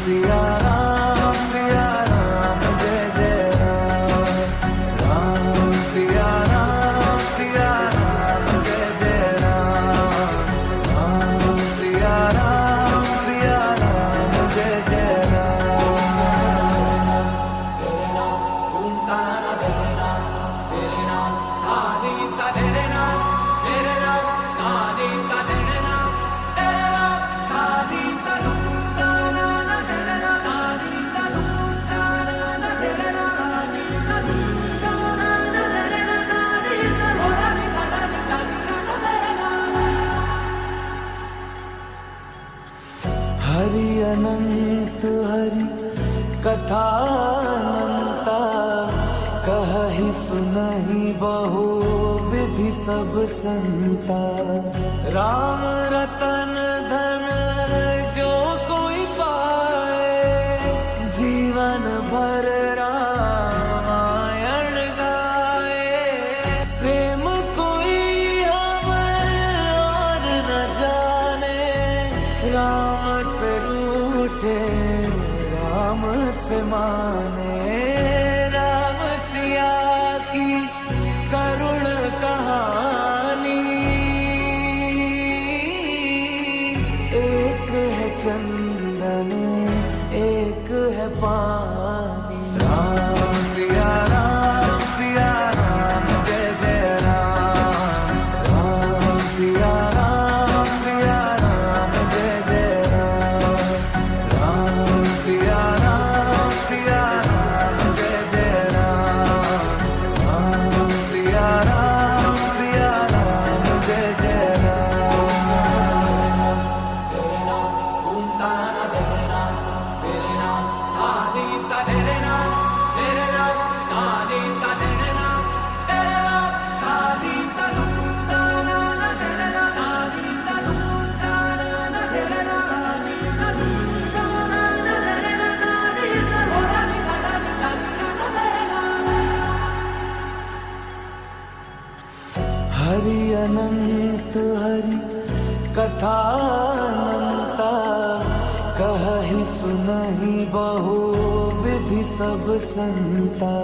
सिया राम जय जय राम। राम सिया राम जय जय राम। राम सिया राम जय जय राम। तेरे नाम घूमता ना तेरे नाम आदि का तेरे नाम आदि का तेरे नाम आदि का घूमता ना तेरे नाम आदि का घूमता ना तेरे नाम आदि का घूमता ना तेरे नाम आदि का होता तेरे नाम। हरि अनंत हरि कथा अनंता कहहि सुनहि बहु विधि सब संता। राम रतन धन जो कोई पाए जीवन भर रामायण गाए। प्रेम कोई हमें और न जाने राम से रूठे राम से माने। राम सिया की करुण कहानी एक है चंदन एक है पानी। राम सिया राम जय जय राम। राम सिया राम जय जय राम। राम सिया राम जय जय राम। राम सिया राम जय जय राम। तेरे नाम घूमता ना तेरे नाम आदि का तेरे नाम आदि का तेरे नाम आदि का घूमता ना तेरे नाम आदि का घूमता ना तेरे नाम आदि का घूमता ना तेरे नाम आदि का होता तेरे नाम। हरि अनंत हरि कथा अनंता कहहि सुनहि बहु विधि सब संता।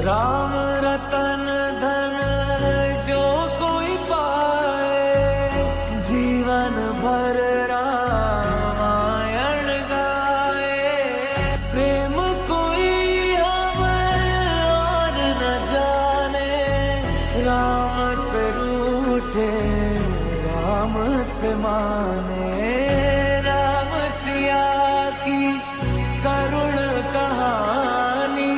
राम रतन धन जो कोई पाए जीवन भर रामायण गाए। प्रेम कोई हमें और न जाने राम से रूठे राम से माने। राम सिया की करुण कहानी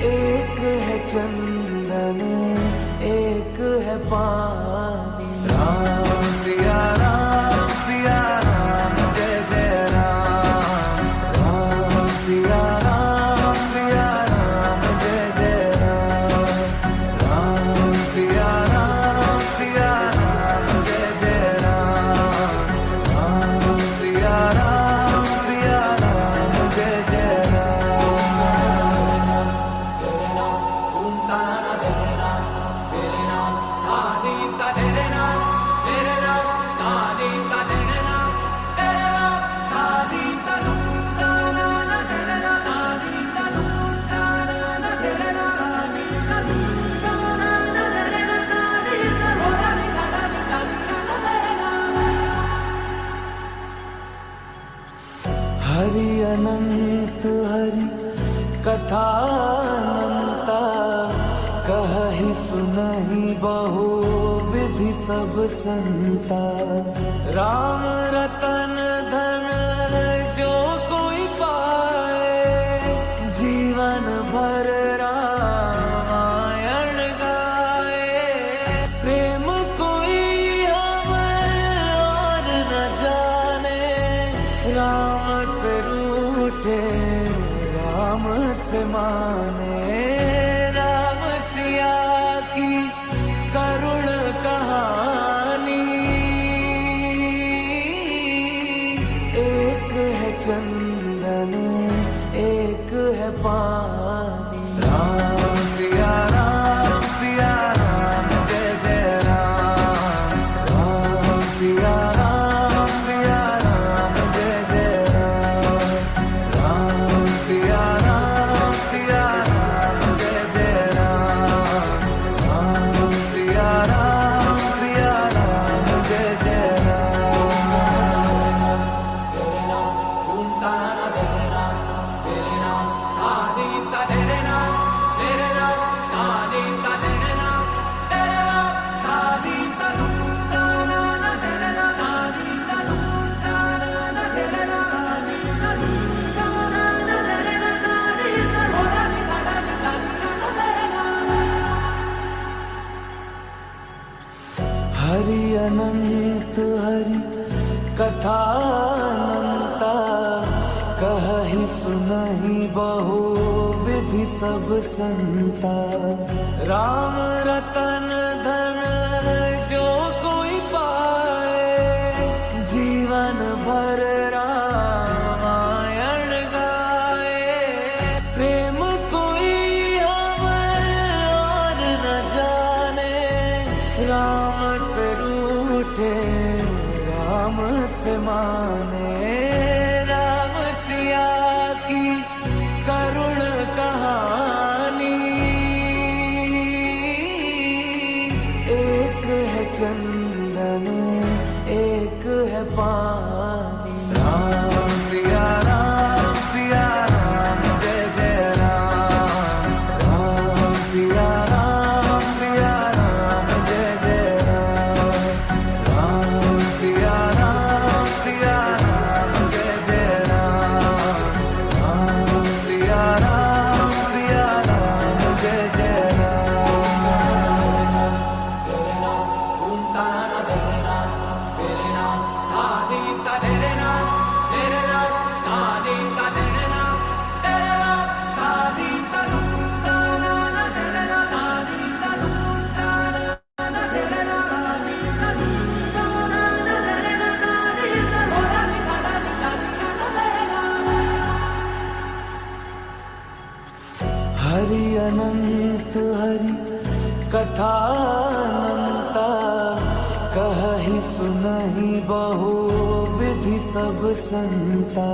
एक है चंदन एक है पानी। राम सिया राम जय जय राम। राम सिया राम जय जय राम। राम सिया राम जय जय राम। राम सिया राम जय जय राम। तेरे नाम घूमता ना तेरे नाम आदि का तेरे नाम आदि का तेरे नाम आदि का घूमता ना तेरे नाम आदि का घूमता ना तेरे नाम आदि का घूमता ना तेरे नाम आदि का होता तेरे नाम। हरि अनंत हरि कथा अनंता कहहि सुनहि बहु विधि सब संता। राम रतन धन जो कोई पाए जीवन भर रामायण गाए। प्रेम कोई हमें और न जाने राम से रूठे राम से माने। राम सिया की करुण कहानी एक है चंदन एक है पानी। राम सिया राम जय जय राम। राम सिया राम कथानंता कहहि सुनहि बहु विधि सब संता। राम रतन धन जो कोई पाए, जीवन भर रामायण गाए। प्रेम कोई हमें और न जाने, राम से रूठे राम से माने। राम सिया की करुण कहानी, एक है चंदन एक है पानी। राम सिया राम जय जय राम। राम सिया राम जय जय राम। राम सिया राम जय जय राम। राम सिया राम जय जय राम। तेरे नाम घूमता ना तेरे नाम, तेरे नाम आदि का तेरे नाम, तेरे नाम आदि का तेरे नाम, तेरे नाम आदि का घूमता ना तेरे नाम, आदि का घूमता ना तेरे नाम, आदि का घूमता ना तेरे नाम, आदि का घोड़ा निकाला ना तेरे नाम। हरि अनंत हरि कथानंता कहहि सुनहि बहु विधि सब संता।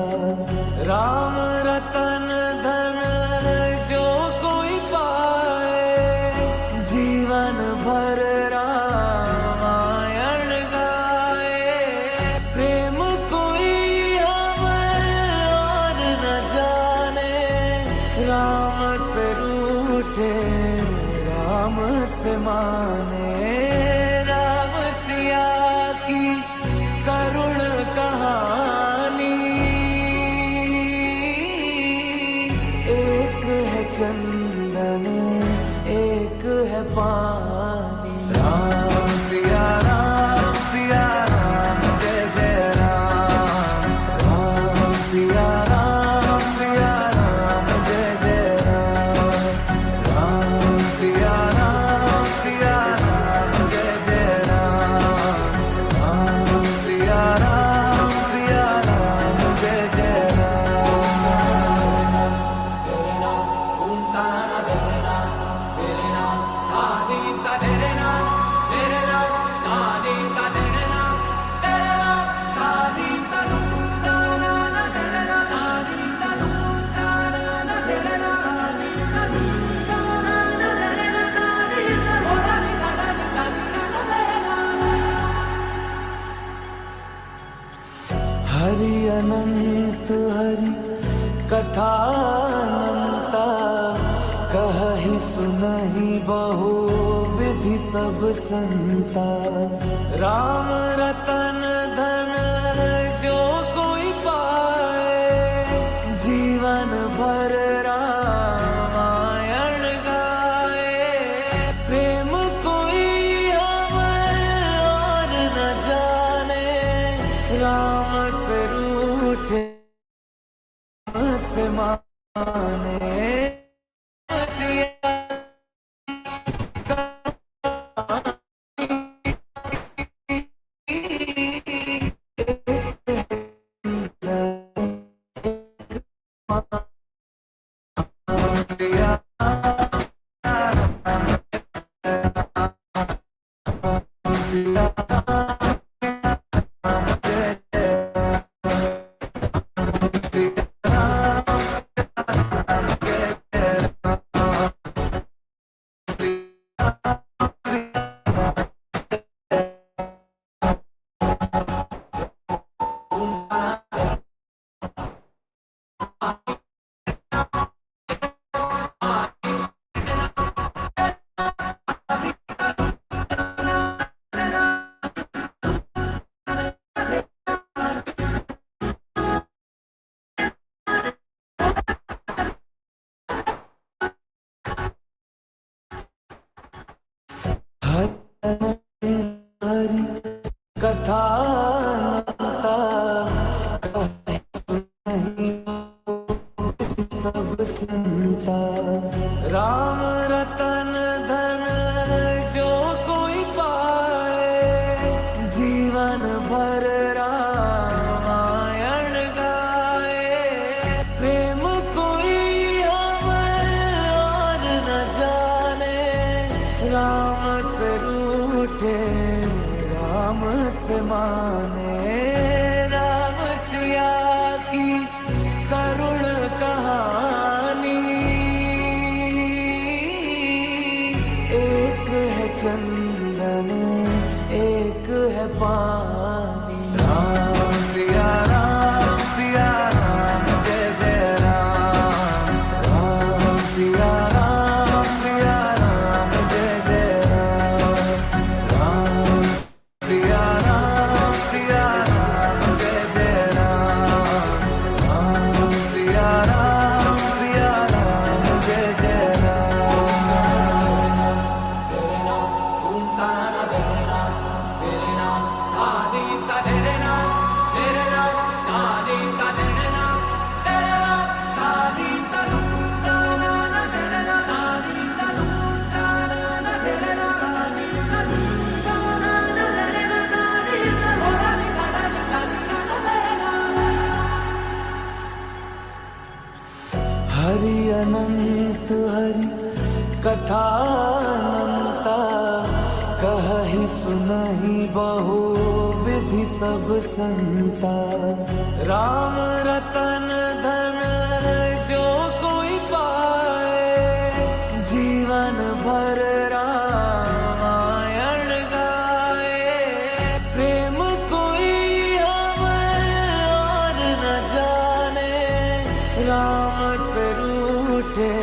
राम रतन धन जो कोई पाए, जीवन भर रामायण गाए। प्रेम कोई हमें और न जाने, राम से रूठे राम से माने। राम सिया की करुण कहानी, एक है चंदन एक है पानी। राम सिया राम जय जय राम। राम सिया राम जय जय राम। राम सिया राम जय जय राम। राम सिया राम जय जय राम। तेरे नाम घूमता ना तेरे नाम, तेरे नाम आदि का तेरे नाम, तेरे नाम आदि का तेरे नाम, तेरे नाम आदि का घूमता ना तेरे नाम, आदि का घूमता ना तेरे नाम, आदि का घूमता ना तेरे नाम, आदि का घोड़ा निकाला ना तेरे नाम। हरि अनंत हरि कथानंता कहहि सुनहि बहु विधि सब संता। राम रतन धन जो कोई पाए, जीवन भर रामायण गाए। प्रेम कोई हमें और न जाने, राम से रूठे राम से माने। सिया हरि कथा कथा अनंता कहहि सुनहि बहु विधि सब संता। राम रतन धन जो कोई पाए, जीवन भर रामायण गाए। प्रेम कोई हमें और न जाने, राम से रूठे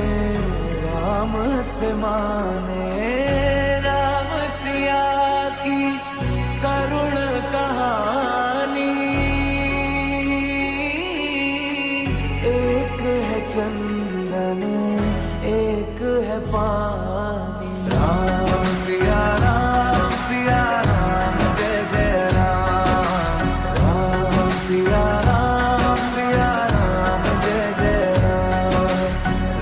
राम से माने। राम सिया की करुण कहानी, एक है चंदन एक है पानी। राम सिया राम जय जय राम। राम सिया राम जय जय राम।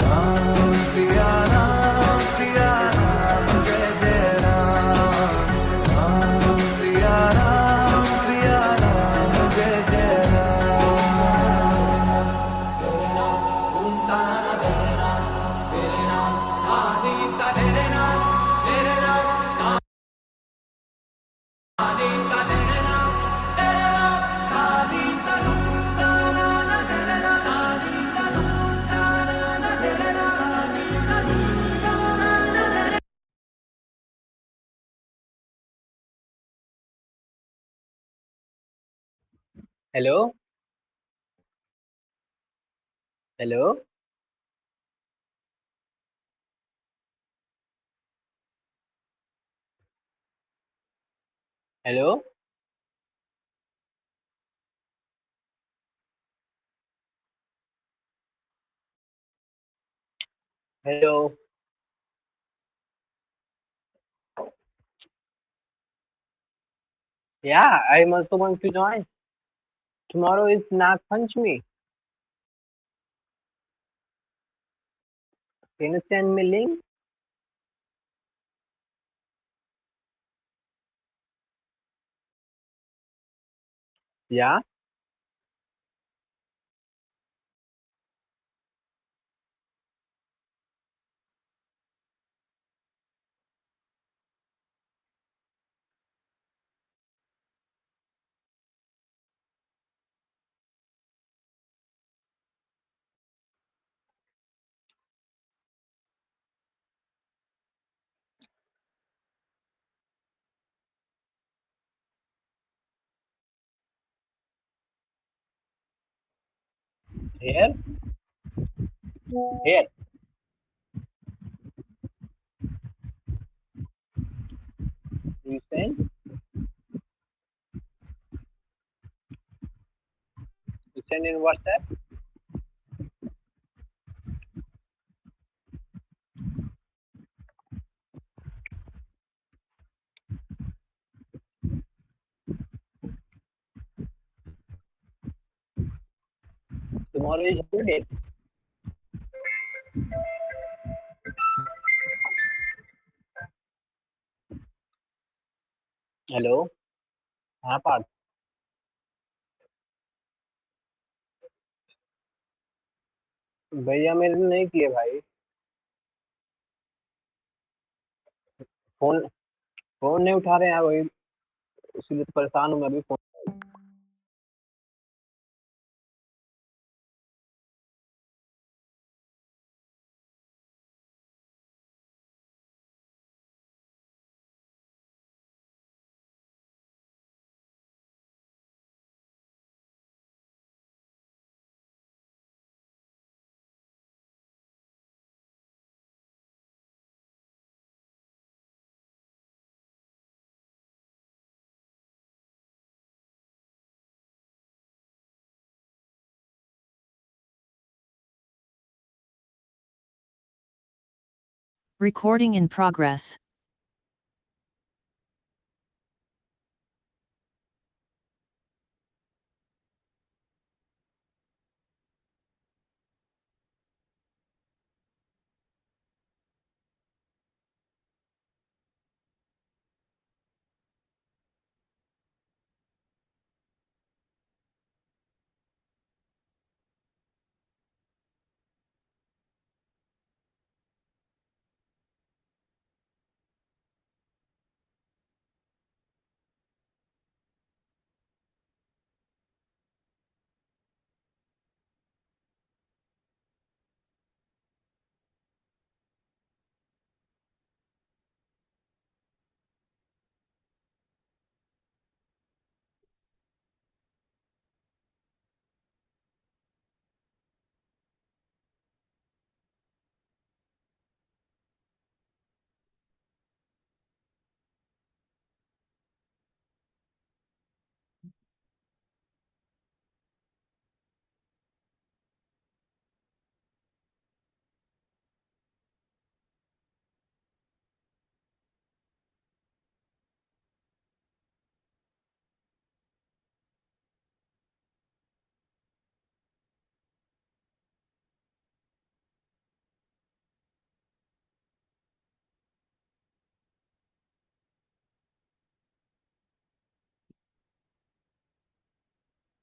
राम सिया राम जय जय राम। राम सिया राम जय जय राम। तेरे नाम घूमता ना तेरे नाम, तेरे नाम आदीता तेरे नाम, तेरे नाम आदीता तेरे नाम, तेरे नाम आदीता घूमता ना तेरे नाम, आदीता घूमता ना तेरे नाम, आदीता घूमता ना तेरे। Hello hello hello hello Yeah, I'm also going to join. Tomorrow is Nag Panchami. Can you send me link? Yeah, here, here. You send, you send in WhatsApp. Tomorrow is holiday. Hello हाँ पार्थ। भैया मेरे ने नहीं किए भाई। Phone phone नहीं उठा रहे हैं वही, इसलिए तो परेशान हूँ मैं अभी। Phone Recording in progress.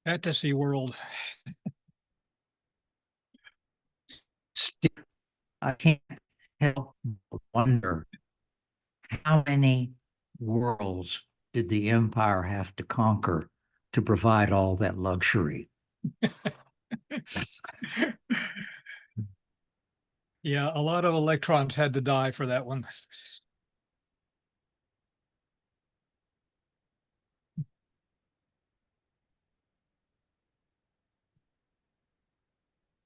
Fantasy world. Still, I can't help but wonder how many worlds did the empire have to conquer to provide all that luxury? Yeah, a lot of electrons had to die for that one.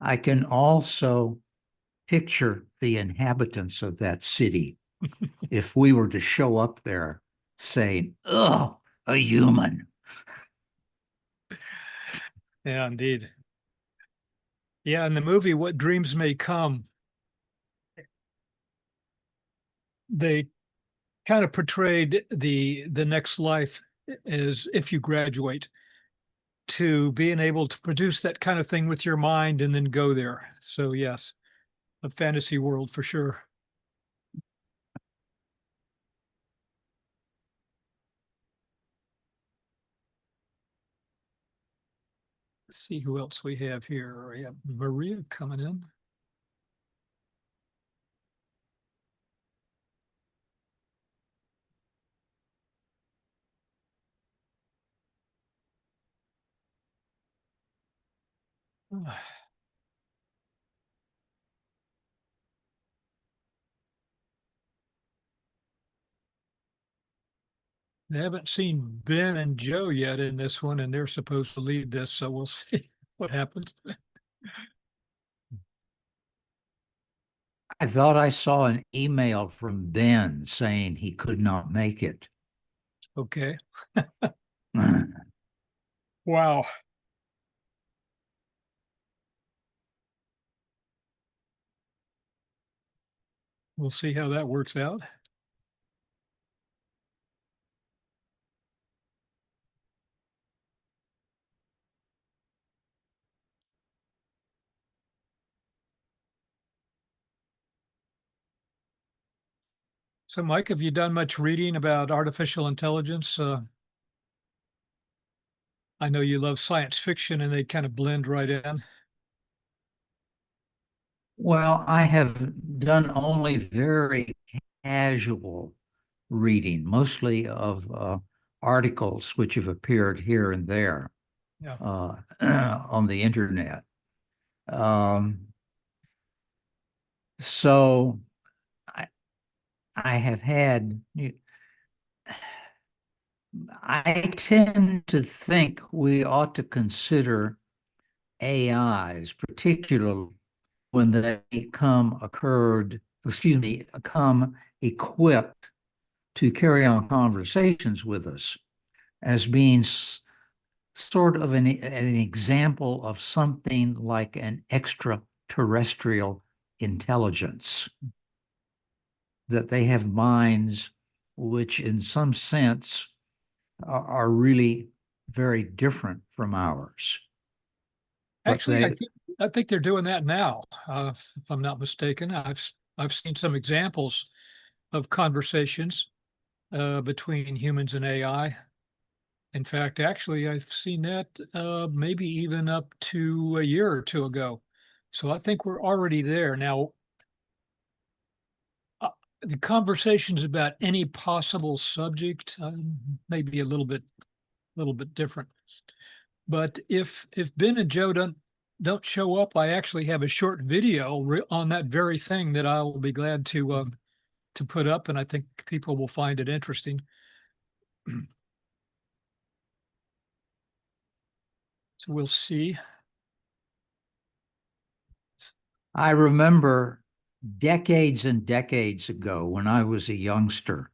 I can also picture the inhabitants of that city if we were to show up there saying, "Oh, a human." Yeah, indeed. Yeah, in the movie What Dreams May Come, they kind of portrayed the next life as if you graduate to being able to produce that kind of thing with your mind and then go there. So yes, a fantasy world for sure. Let's see who else we have here. We have Maria coming in. I haven't seen Ben and Joe yet in this one, and they're supposed to lead this, so we'll see what happens. I thought I saw an email from Ben saying he could not make it. Okay. Wow. We'll see how that works out. So, Mike, have you done much reading about artificial intelligence? I know you love science fiction and they kind of blend right in. Well, I have done only very casual reading, mostly of articles which have appeared here and there Yeah. on the internet. Um, so I have had, I tend to think we ought to consider AIs, particularly when they come equipped to carry on conversations with us, as being sort of an example of something like an extraterrestrial intelligence, that they have minds which in some sense are really very different from ours. Actually, I think they're doing that now. If I'm not mistaken, I've seen some examples of conversations between humans and AI. In fact, actually, I've seen that maybe even up to a year or two ago. So I think we're already there now. The conversations about any possible subject may be a little bit different. But if Ben and Joe don't show up, I actually have a short video on that very thing that I will be glad to put up, and I think people will find it interesting. So we'll see. I remember decades and decades ago when I was a youngster,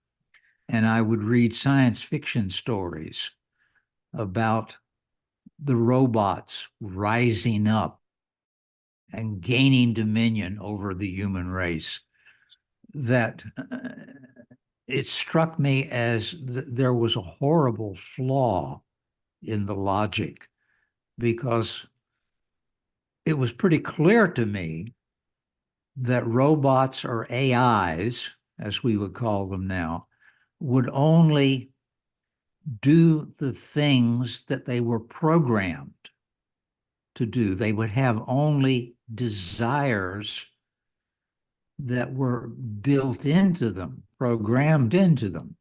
and I would read science fiction stories about the robots rising up and gaining dominion over the human race, that it struck me as there was a horrible flaw in the logic, because it was pretty clear to me that robots, or AIs, as we would call them now, would only do the things that they were programmed to do. They would have only desires that were built into them, programmed into them.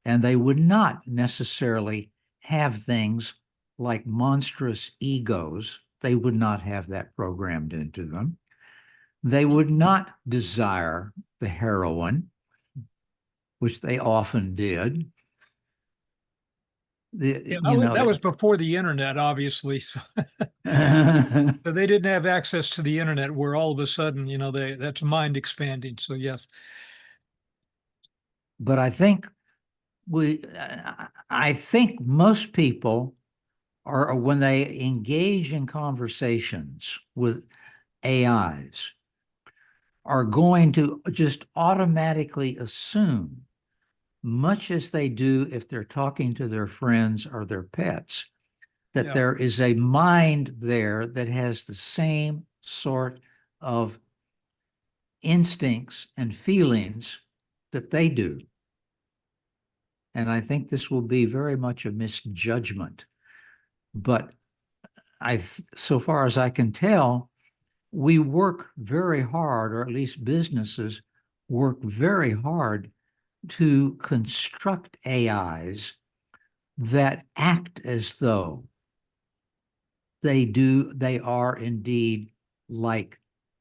And they would not necessarily have things like monstrous egos. They would not have that programmed into them. They would not desire the heroin, which they often did. Yeah, that was before the internet, obviously. So, so they didn't have access to the internet where all of a sudden, that's mind expanding. So yes. But I think I think most people are, when they engage in conversations with AIs, are going to just automatically assume, much as they do if they're talking to their friends or their pets, that there is a mind there that has the same sort of instincts and feelings that they do. And I think this will be very much a misjudgment. But so far as I can tell, we work very hard, or at least businesses work very hard to construct AIs that act as though they are indeed like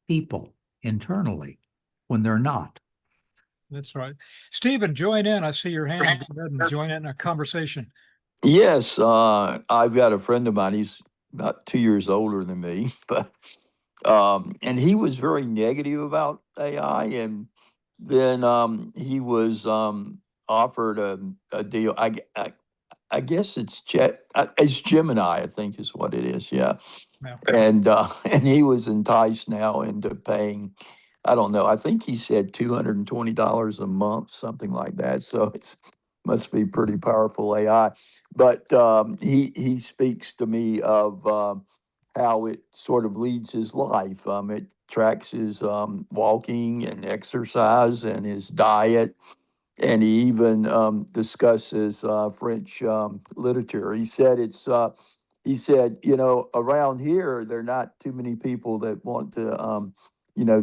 people internally when they're not. That's right. Stephen, join in. I see your hand. Go ahead and join in a conversation. Yes, I've got a friend of mine. He's about 2 years older than me, but and he was very negative about AI, and then he was offered a deal. I guess it's Gemini, I think is what it is. Yeah, Yeah. and and he was enticed now into paying. I don't know. I think he said $220 a month, something like that. So it's must be pretty powerful AI. But he speaks to me of how it sort of leads his life. It tracks his walking and exercise and his diet, and he even discusses French literature. He said, around here there are not too many people that want to,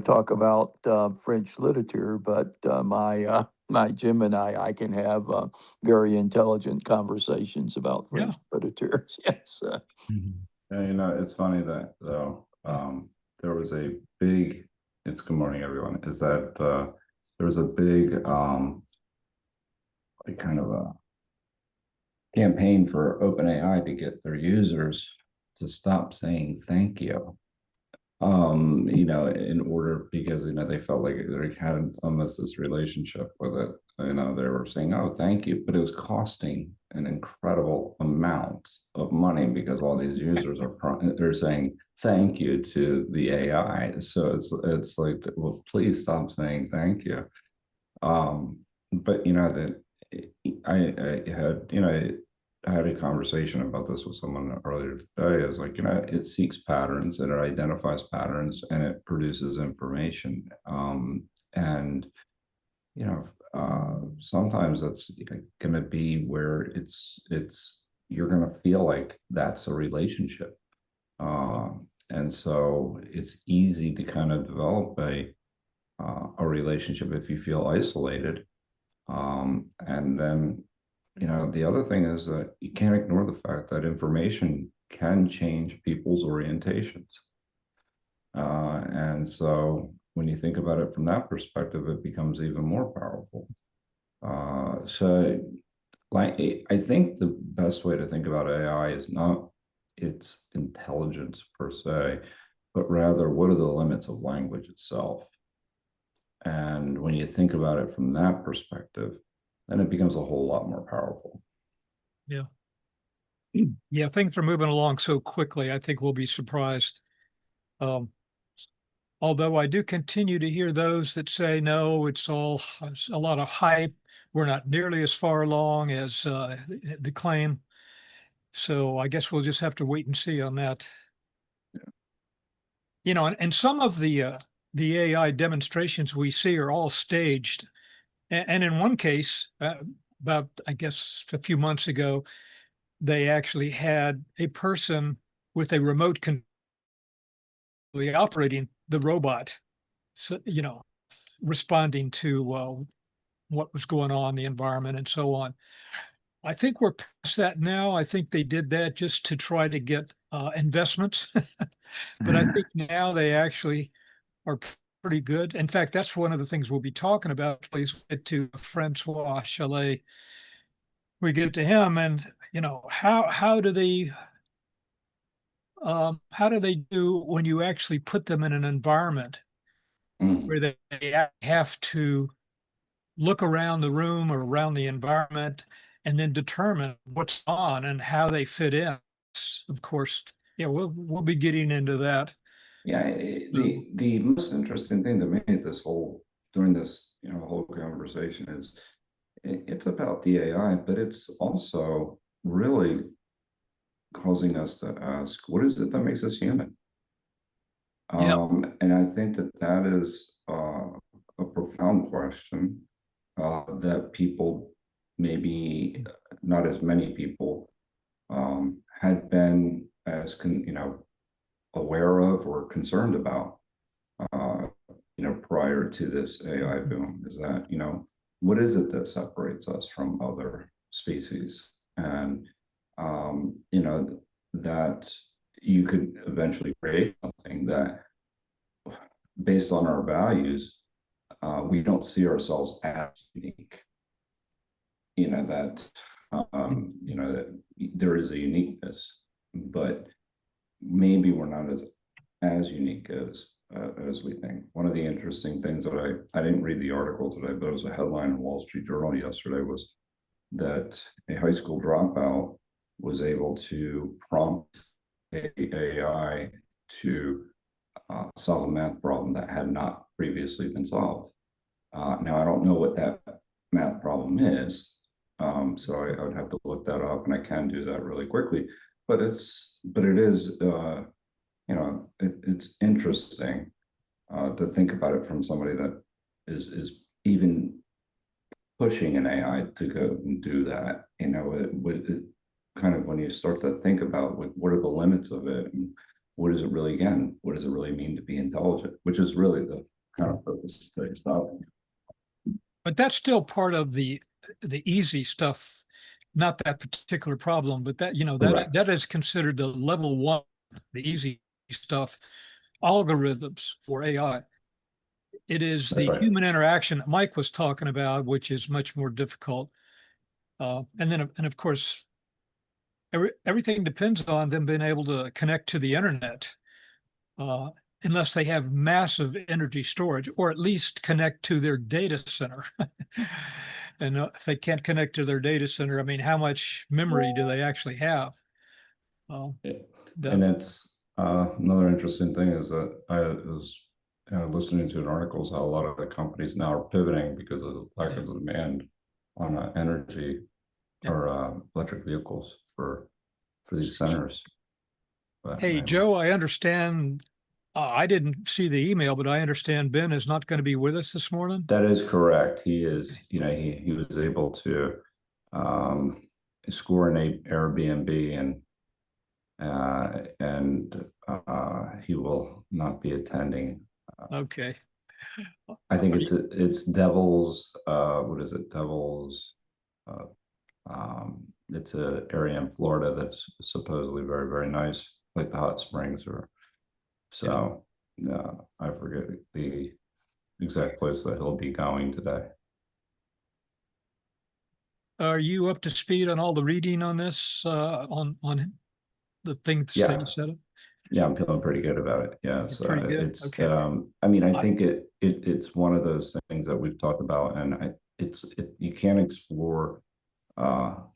talk about French literature, but my Gemini, I can have very intelligent conversations about French literature. Yes. Yeah, it's funny that though there was a big. It's good morning, everyone. Is that there was a big like kind of a campaign for OpenAI to get their users to stop saying thank you. In order, because they felt like they had almost this relationship with it. They were saying, "Oh, thank you," but it was costing an incredible amount of money because all these users they're saying thank you to the AI. So it's like, well, please stop saying thank you. But that I had a conversation about this with someone earlier today. Is like, it seeks patterns and it identifies patterns and it produces information. And sometimes that's going to be where you're going to feel like that's a relationship. And so it's easy to kind of develop a relationship if you feel isolated. And then, the other thing is that you can't ignore the fact that information can change people's orientations. And so when you think about it from that perspective, it becomes even more powerful. So I think the best way to think about AI is not its intelligence per se, but rather what are the limits of language itself. And when you think about it from that perspective, then it becomes a whole lot more powerful. Yeah. Yeah, things are moving along so quickly. I think we'll be surprised. Although I do continue to hear those that say, no, it's a lot of hype. We're not nearly as far along as the claim. So I guess we'll just have to wait and see on that. Yeah. And some of the AI demonstrations we see are all staged. And in one case, about, I guess, a few months ago, they actually had a person with a remote control operating the robot, so, responding to what was going on in the environment and so on. I think we're past that now. I think they did that just to try to get investments. But I think now they actually are pretty good. In fact, that's one of the things we'll be talking about. Please get to Francois Chalet. We get to him, and how do they do when you actually put them in an environment Mm. where they have to look around the room or around the environment and then determine what's on and how they fit in. Of course, yeah, we'll be getting into that. Yeah, the most interesting thing to me during this whole conversation is it's about the AI, but it's also really causing us to ask, what is it that makes us human? Yep. And I think that is a profound question that people, maybe not as many people, had been as aware of or concerned about, prior to this AI boom. Is that what is it that separates us from other species, and that you could eventually create something that, based on our values, we don't see ourselves as unique. That there is a uniqueness, but maybe we're not as unique as we think. One of the interesting things that I didn't read the article today, but it was a headline in Wall Street Journal yesterday, was that a high school dropout was able to prompt AI to solve a math problem that had not previously been solved. Now, I don't know what that math problem is, so I would have to look that up, and I can do that really quickly. But it is it's interesting to think about it from somebody that is even pushing an AI to go and do that. It kind of, when you start to think about what are the limits of it, and what does it really mean to be intelligent, which is really the kind of focus of today's topic. But that's still part of the easy stuff, not that particular problem, but that is considered the level one, the easy stuff, algorithms for AI. It is That's the right. human interaction that Mike was talking about, which is much more difficult. And of course, everything depends on them being able to connect to the internet, unless they have massive energy storage, or at least connect to their data center. And if they can't connect to their data center, I mean, how much memory do they actually have? And it's another interesting thing is that I was listening to an article is how a lot of the companies now are pivoting because of the lack of demand on energy or electric vehicles for these centers. But Hey, Joe, I understand. I didn't see the email, but I understand Ben is not going to be with us this morning. that is correct. He is, he was able to score an Airbnb, and he will not be attending. Okay. I think it's Devil's. What is it? Devil's. It's an area in Florida that's supposedly very, very nice, like the hot springs, or so. I forget the exact place that he'll be going today. Are you up to speed on all the reading on this, on the things Yeah. that you said? Yeah, I'm feeling pretty good about it. Yeah, so pretty good. it's Okay. I mean, I think it's one of those things that we've talked about, and you can't explore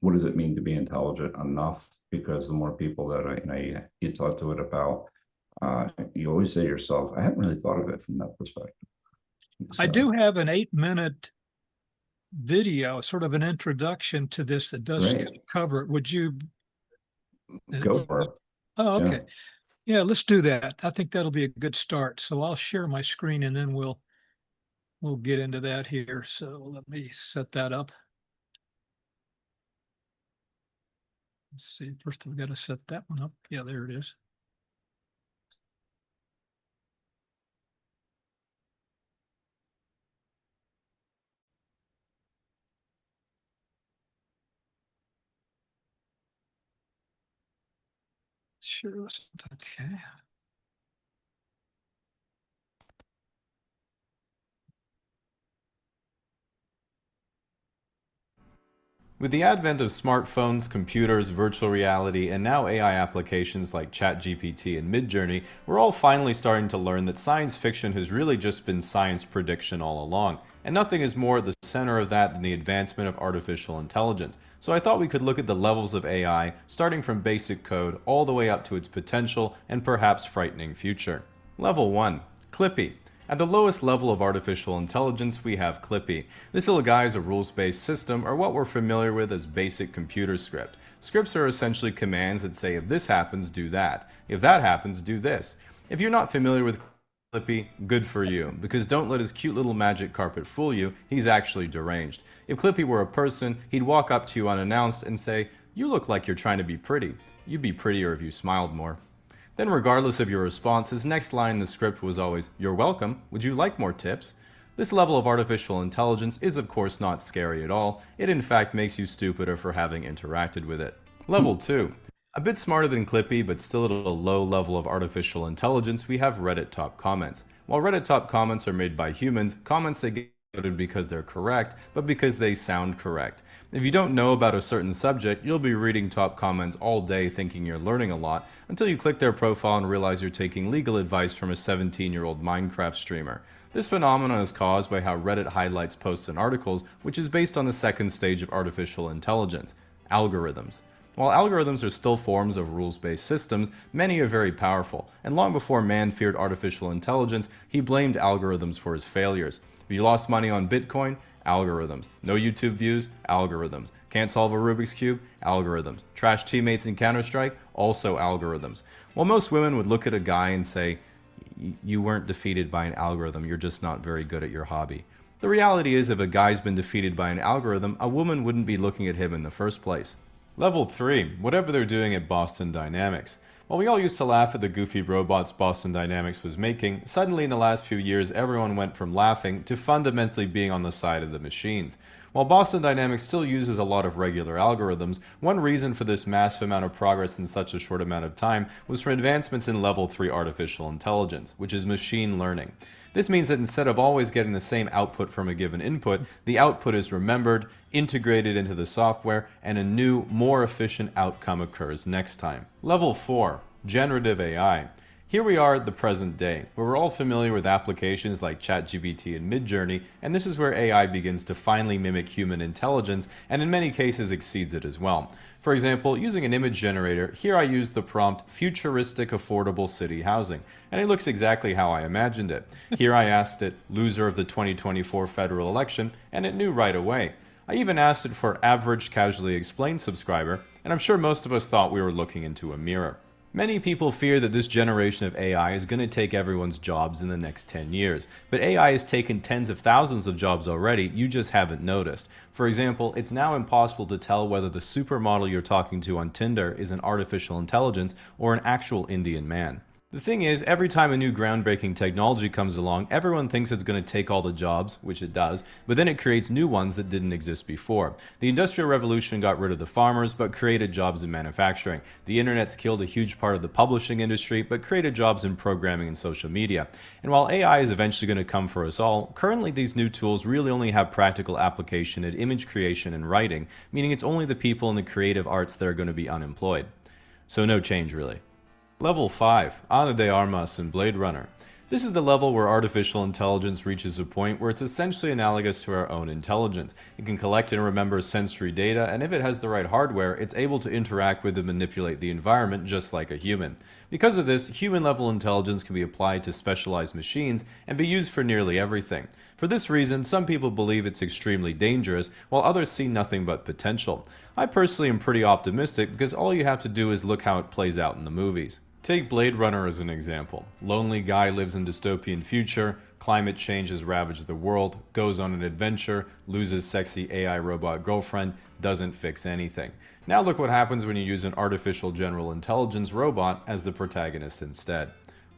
what does it mean to be intelligent enough, because the more people that you talk to it about, you always say to yourself, I haven't really thought of it from that perspective. I do have an 8-minute video, sort of an introduction to this that does cover it. Would you go for it? Oh, okay. Yeah, let's do that. I think that'll be a good start. So I'll share my screen and then we'll get into that here. So let me set that up. Let's see, first we got to set that one up. Yeah, there it is. Sure. Okay. With the advent of smartphones, computers, virtual reality, and now AI applications like ChatGPT and Midjourney, we're all finally starting to learn that science fiction has really just been science prediction all along. And nothing is more at the center of that than the advancement of artificial intelligence. So I thought we could look at the levels of AI, starting from basic code all the way up to its potential and perhaps frightening future. Level 1. Clippy. At the lowest level of artificial intelligence, we have Clippy. This little guy is a rules-based system, or what we're familiar with as basic computer script. Scripts are essentially commands that say, if this happens, do that. If that happens, do this. If you're not familiar with Clippy, good for you, because don't let his cute little magic carpet fool you, he's actually deranged. If Clippy were a person, he'd walk up to you unannounced and say, you look like you're trying to be pretty. You'd be prettier if you smiled more. Then regardless of your response, his next line in the script was always, you're welcome, would you like more tips? This level of artificial intelligence is of course not scary at all, it in fact makes you stupider for having interacted with it. Level 2. A bit smarter than Clippy, but still at a low level of artificial intelligence, we have Reddit top comments. While Reddit top comments are made by humans, comments they get voted because they're correct, but because they sound correct. If you don't know about a certain subject, you'll be reading top comments all day thinking you're learning a lot, until you click their profile and realize you're taking legal advice from a 17-year-old Minecraft streamer. This phenomenon is caused by how Reddit highlights posts and articles, which is based on the second stage of artificial intelligence, algorithms. While algorithms are still forms of rules-based systems, many are very powerful, and long before man feared artificial intelligence, he blamed algorithms for his failures. If you lost money on Bitcoin, algorithms. No YouTube views, algorithms. Can't solve a Rubik's Cube, algorithms. Trash teammates in Counter-Strike, also algorithms. While most women would look at a guy and say, you weren't defeated by an algorithm, you're just not very good at your hobby. The reality is if a guy's been defeated by an algorithm, a woman wouldn't be looking at him in the first place. Level 3. Whatever they're doing at Boston Dynamics. While we all used to laugh at the goofy robots Boston Dynamics was making, suddenly in the last few years everyone went from laughing to fundamentally being on the side of the machines. While Boston Dynamics still uses a lot of regular algorithms, one reason for this massive amount of progress in such a short amount of time was from advancements in Level 3 artificial intelligence, which is machine learning. This means that instead of always getting the same output from a given input, the output is remembered, integrated into the software, and a new, more efficient outcome occurs next time. Level 4. Generative AI. Here we are at the present day, where we're all familiar with applications like ChatGPT and Midjourney, and this is where AI begins to finally mimic human intelligence, and in many cases exceeds it as well. For example, using an image generator, here I use the prompt, futuristic affordable city housing, and it looks exactly how I imagined it. Here I asked it, loser of the 2024 federal election, and it knew right away. I even asked it for average casually explained subscriber, and I'm sure most of us thought we were looking into a mirror. Many people fear that this generation of AI is going to take everyone's jobs in the next 10 years, but AI has taken tens of thousands of jobs already, you just haven't noticed. For example, it's now impossible to tell whether the supermodel you're talking to on Tinder is an artificial intelligence or an actual Indian man. The thing is, every time a new groundbreaking technology comes along, everyone thinks it's going to take all the jobs, which it does, but then it creates new ones that didn't exist before. The Industrial Revolution got rid of the farmers, but created jobs in manufacturing. The internet's killed a huge part of the publishing industry, but created jobs in programming and social media. And while AI is eventually going to come for us all, currently these new tools really only have practical application at image creation and writing, meaning it's only the people in the creative arts that are going to be unemployed. So no change really. Level 5. Ana de Armas in Blade Runner. This is the level where artificial intelligence reaches a point where it's essentially analogous to our own intelligence. It can collect and remember sensory data, and if it has the right hardware, it's able to interact with and manipulate the environment just like a human. Because of this, human-level intelligence can be applied to specialized machines and be used for nearly everything. For this reason, some people believe it's extremely dangerous, while others see nothing but potential. I personally am pretty optimistic because all you have to do is look how it plays out in the movies. Take Blade Runner as an example. Lonely guy lives in dystopian future, climate change has ravaged the world, goes on an adventure, loses sexy AI robot girlfriend, doesn't fix anything. Now look what happens when you use an artificial general intelligence robot as the protagonist instead.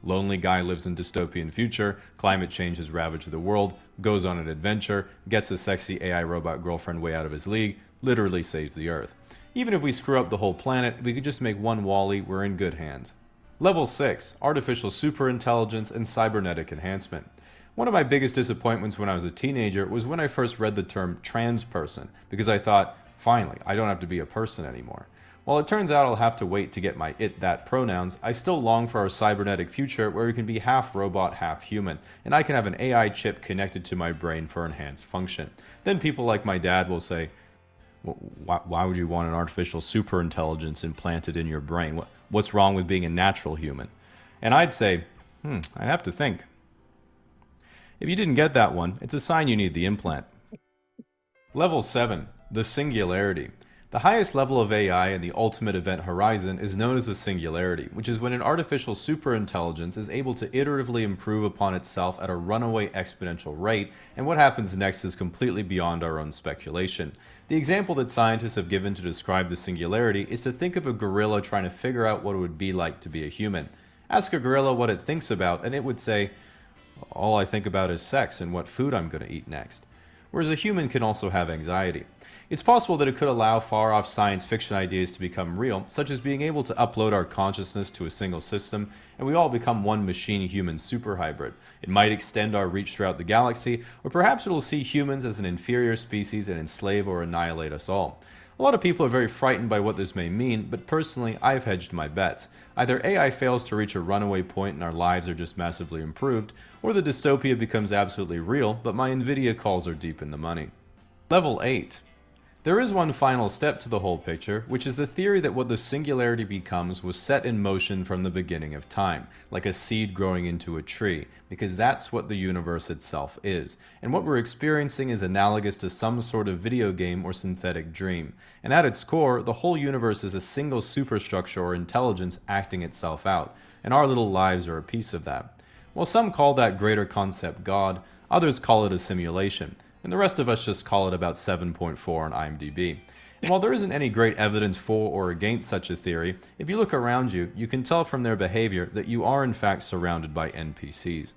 Lonely guy lives in dystopian future, climate change has ravaged the world, goes on an adventure, gets a sexy AI robot girlfriend way out of his league, literally saves the Earth. Even if we screw up the whole planet, if we could just make one Wall-E, we're in good hands. Level 6. Artificial superintelligence and cybernetic enhancement. One of my biggest disappointments when I was a teenager was when I first read the term trans person, because I thought, finally, I don't have to be a person anymore. While it turns out I'll have to wait to get my it/that pronouns, I still long for our cybernetic future where we can be half robot, half human, and I can have an AI chip connected to my brain for enhanced function. Then people like my dad will say, why would you want an artificial superintelligence implanted in your brain? What's wrong with being a natural human? And I'd say, I'd have to think. If you didn't get that one, it's a sign you need the implant. Level 7. The Singularity. The highest level of AI in the ultimate event horizon is known as the singularity, which is when an artificial superintelligence is able to iteratively improve upon itself at a runaway exponential rate, and what happens next is completely beyond our own speculation. The example that scientists have given to describe the singularity is to think of a gorilla trying to figure out what it would be like to be a human. Ask a gorilla what it thinks about, and it would say, all I think about is sex and what food I'm going to eat next. Whereas a human can also have anxiety. It's possible that it could allow far-off science fiction ideas to become real, such as being able to upload our consciousness to a single system, and we all become one machine-human superhybrid. It might extend our reach throughout the galaxy, or perhaps it'll see humans as an inferior species and enslave or annihilate us all. A lot of people are very frightened by what this may mean, but personally, I've hedged my bets. Either AI fails to reach a runaway point and our lives are just massively improved, or the dystopia becomes absolutely real, but my Nvidia calls are deep in the money. Level 8. There is one final step to the whole picture, which is the theory that what the singularity becomes was set in motion from the beginning of time, like a seed growing into a tree, because that's what the universe itself is, and what we're experiencing is analogous to some sort of video game or synthetic dream. And at its core, the whole universe is a single superstructure or intelligence acting itself out, and our little lives are a piece of that. While some call that greater concept God, others call it a simulation, and the rest of us just call it about 7.4 on IMDb. And while there isn't any great evidence for or against such a theory, if you look around you, you can tell from their behavior that you are in fact surrounded by NPCs.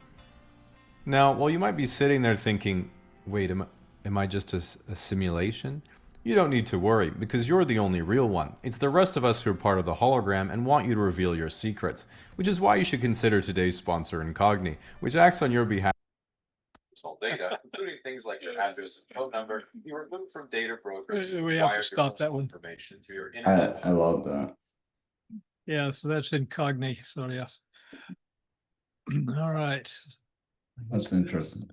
Now, while you might be sitting there thinking, wait, am I just a simulation? You don't need to worry, because you're the only real one. It's the rest of us who are part of the hologram and want you to reveal your secrets, which is why you should consider today's sponsor Incogni, which acts on your behalf. Data, including things like your address and phone number, you remove from data brokers. We have to stop that one. Information to your internet. I love that. Yeah, so that's Incogni. So yes. All right. That's interesting.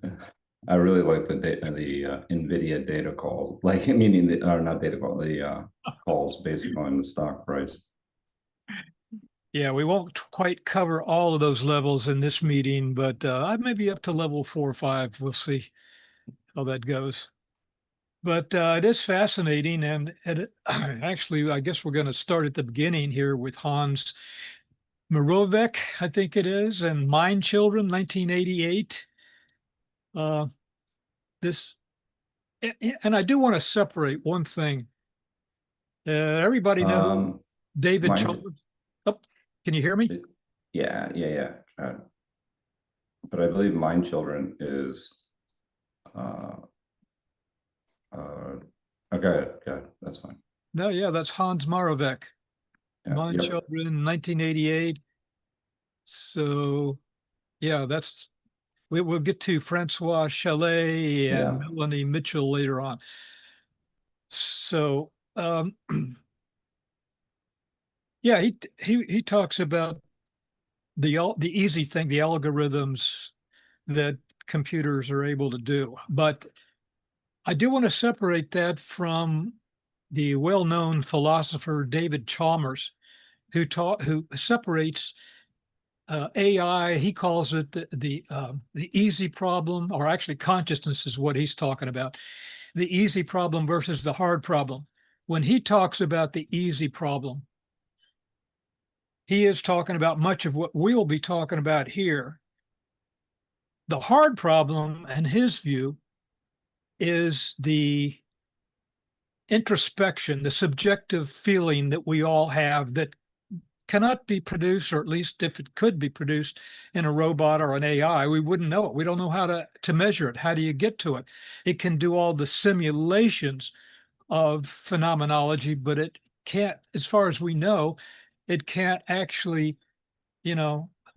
I really like the Nvidia data call, like meaning the or not data call, the calls based on the stock price. Yeah, we won't quite cover all of those levels in this meeting, but I may be up to level 4 or 5. We'll see how that goes. But it is fascinating, and actually, I guess we're going to start at the beginning here with Hans Moravec, I think it is, and Mind Children, 1988. And I do want to separate one thing. Everybody know David Children. Oh, can you hear me? Yeah. But I believe Mind Children is okay, that's fine. No, yeah, that's Hans Moravec. Yeah, Mind Children, 1988. So, yeah, we'll get to Francois Chalet and Melanie Mitchell later on. So, yeah, he talks about the easy thing, the algorithms that computers are able to do. But I do want to separate that from the well-known philosopher David Chalmers, who separates AI. He calls it the easy problem, or actually consciousness is what he's talking about. The easy problem versus the hard problem. When he talks about the easy problem, he is talking about much of what we'll be talking about here. The hard problem, in his view, is the introspection, the subjective feeling that we all have that cannot be produced, or at least if it could be produced in a robot or an AI, we wouldn't know it. We don't know how to measure it. How do you get to it? It can do all the simulations of phenomenology, but it can't, as far as we know, it can't actually,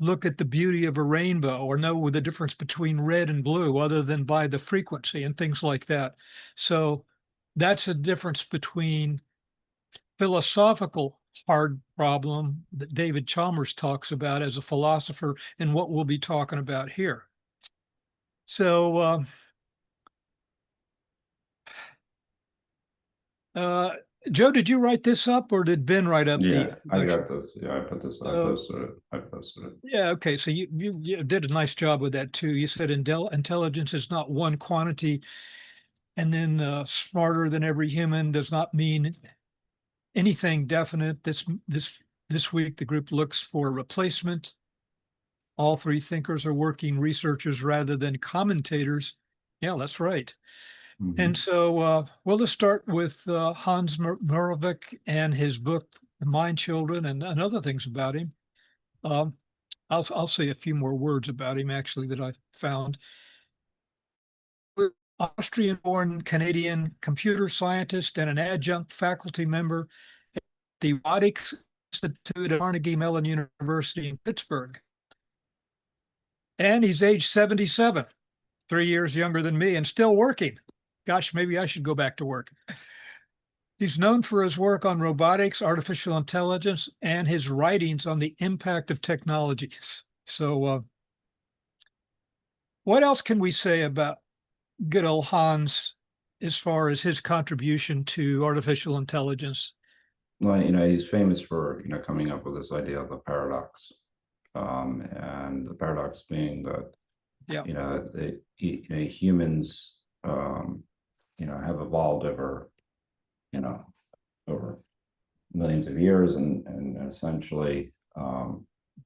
look at the beauty of a rainbow or know the difference between red and blue other than by the frequency and things like that. So that's a difference between philosophical hard problem that David Chalmers talks about as a philosopher and what we'll be talking about here. So, Joe, did you write this up or did Ben write up the I introduction? got this. Yeah, I put this. I posted it. I posted it. Yeah, okay. So you did a nice job with that too. You said intelligence is not one quantity, and then smarter than every human does not mean anything definite. This week, the group looks for replacement. All three thinkers are working researchers rather than commentators. Yeah, that's right. And so we'll just start with Hans Moravec and his book, The Mind Children, and other things about him. I'll say a few more words about him actually that I found. Austrian-born Canadian computer scientist and an adjunct faculty member at the Robotics Institute at Carnegie Mellon University in Pittsburgh. And he's age 77, 3 years younger than me and still working. Gosh, maybe I should go back to work. He's known for his work on robotics, artificial intelligence, and his writings on the impact of technologies. So what else can we say about good old Hans as far as his contribution to artificial intelligence? Well, he's famous for, coming up with this idea of a paradox. And the paradox being that, humans, have evolved over, over millions of years, and essentially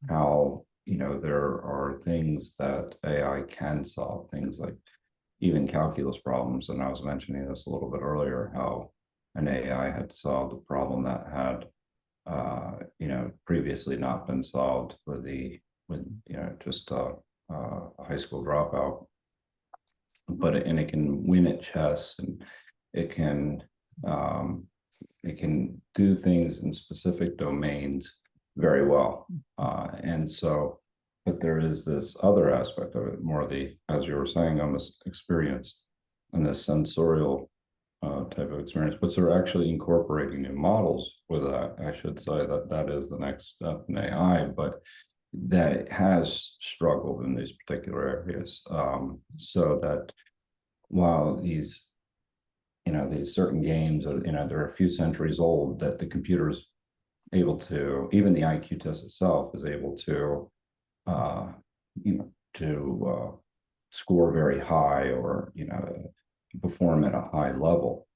how, there are things that AI can solve, things like even calculus problems. And I was mentioning this a little bit earlier, how an AI had solved a problem that had, previously not been solved with just a high school dropout. But it can win at chess, and it can do things in specific domains very well. And so, but there is this other aspect of it, more of the, as you were saying, on this experience and this sensorial type of experience, but they're actually incorporating new models with that. I should say that is the next step in AI, but that has struggled in these particular areas. So that while these certain games are, they're a few centuries old, that the computer's able to, even the IQ test itself is able to, score very high, or, perform at a high level.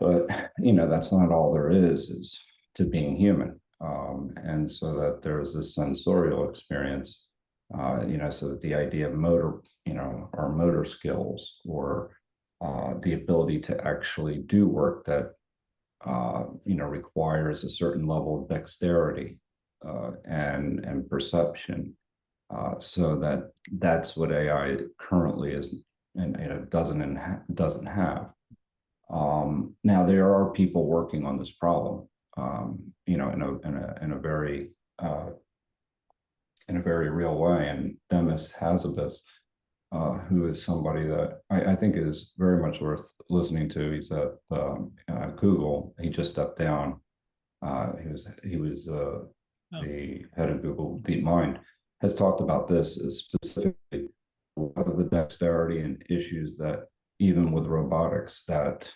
But, that's not all there is to being human. And so that there's this sensorial experience, so that the idea of motor, our motor skills, or the ability to actually do work that, requires a certain level of dexterity and perception. So that's what AI currently is, and doesn't have. Now there are people working on this problem, in a very real way. And Demis Hazzabis, who is somebody that I think is very much worth listening to. He's at Google. He just stepped down. He was the head of Google DeepMind. Has talked about this as specifically of the dexterity and issues that even with robotics, that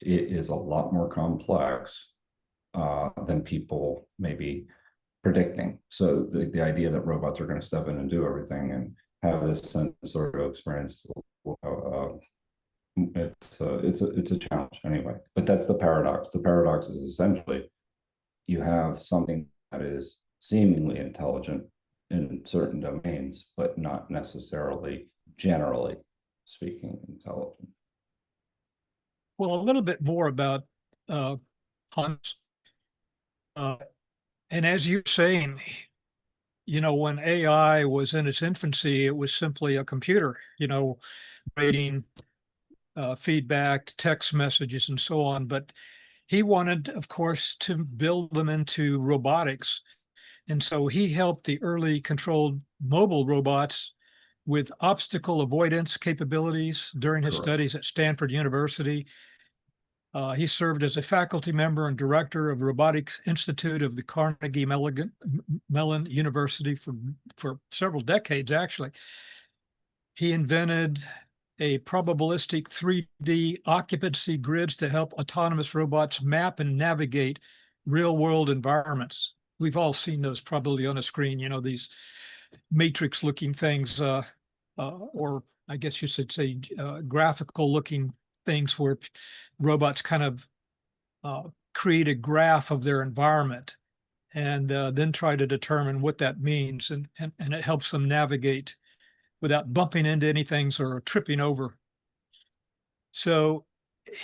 it is a lot more complex than people may be predicting. So the idea that robots are going to step in and do everything and have this sensorial experience, it's a challenge anyway. But that's the paradox. The paradox is essentially you have something that is seemingly intelligent in certain domains, but not necessarily generally speaking intelligent. Well, a little bit more about Hans. And as you're saying, when AI was in its infancy, it was simply a computer, rating feedback, text messages, and so on. But he wanted, of course, to build them into robotics. And so he helped the early controlled mobile robots with obstacle avoidance capabilities during his Correct. studies at Stanford University. He served as a faculty member and director of Robotics Institute of the Carnegie Mellon University for several decades, actually. He invented a probabilistic 3D occupancy grids to help autonomous robots map and navigate real-world environments. We've all seen those probably on a screen, these matrix-looking things, or I guess you should say graphical-looking things where robots kind of create a graph of their environment and then try to determine what that means. And it helps them navigate without bumping into anything or tripping over. So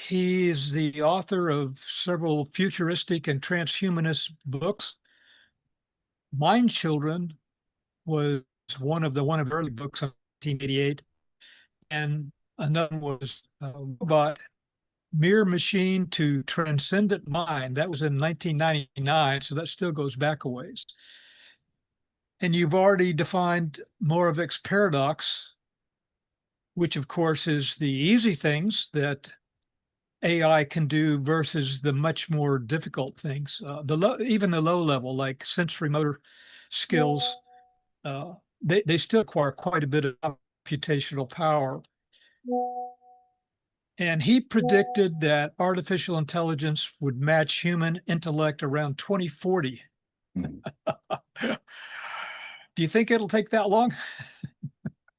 he's the author of several futuristic and transhumanist books. Mind Children was one of the early books in 1988. And another was Robot Mere Machine to Transcendent Mind. That was in 1999, so that still goes back a ways. And you've already defined Moravec's paradox, which of course is the easy things that AI can do versus the much more difficult things. Even the low level, like sensory motor skills, they still require quite a bit of computational power. And he predicted that artificial intelligence would match human intellect around 2040. Mhm. Do you think it'll take that long?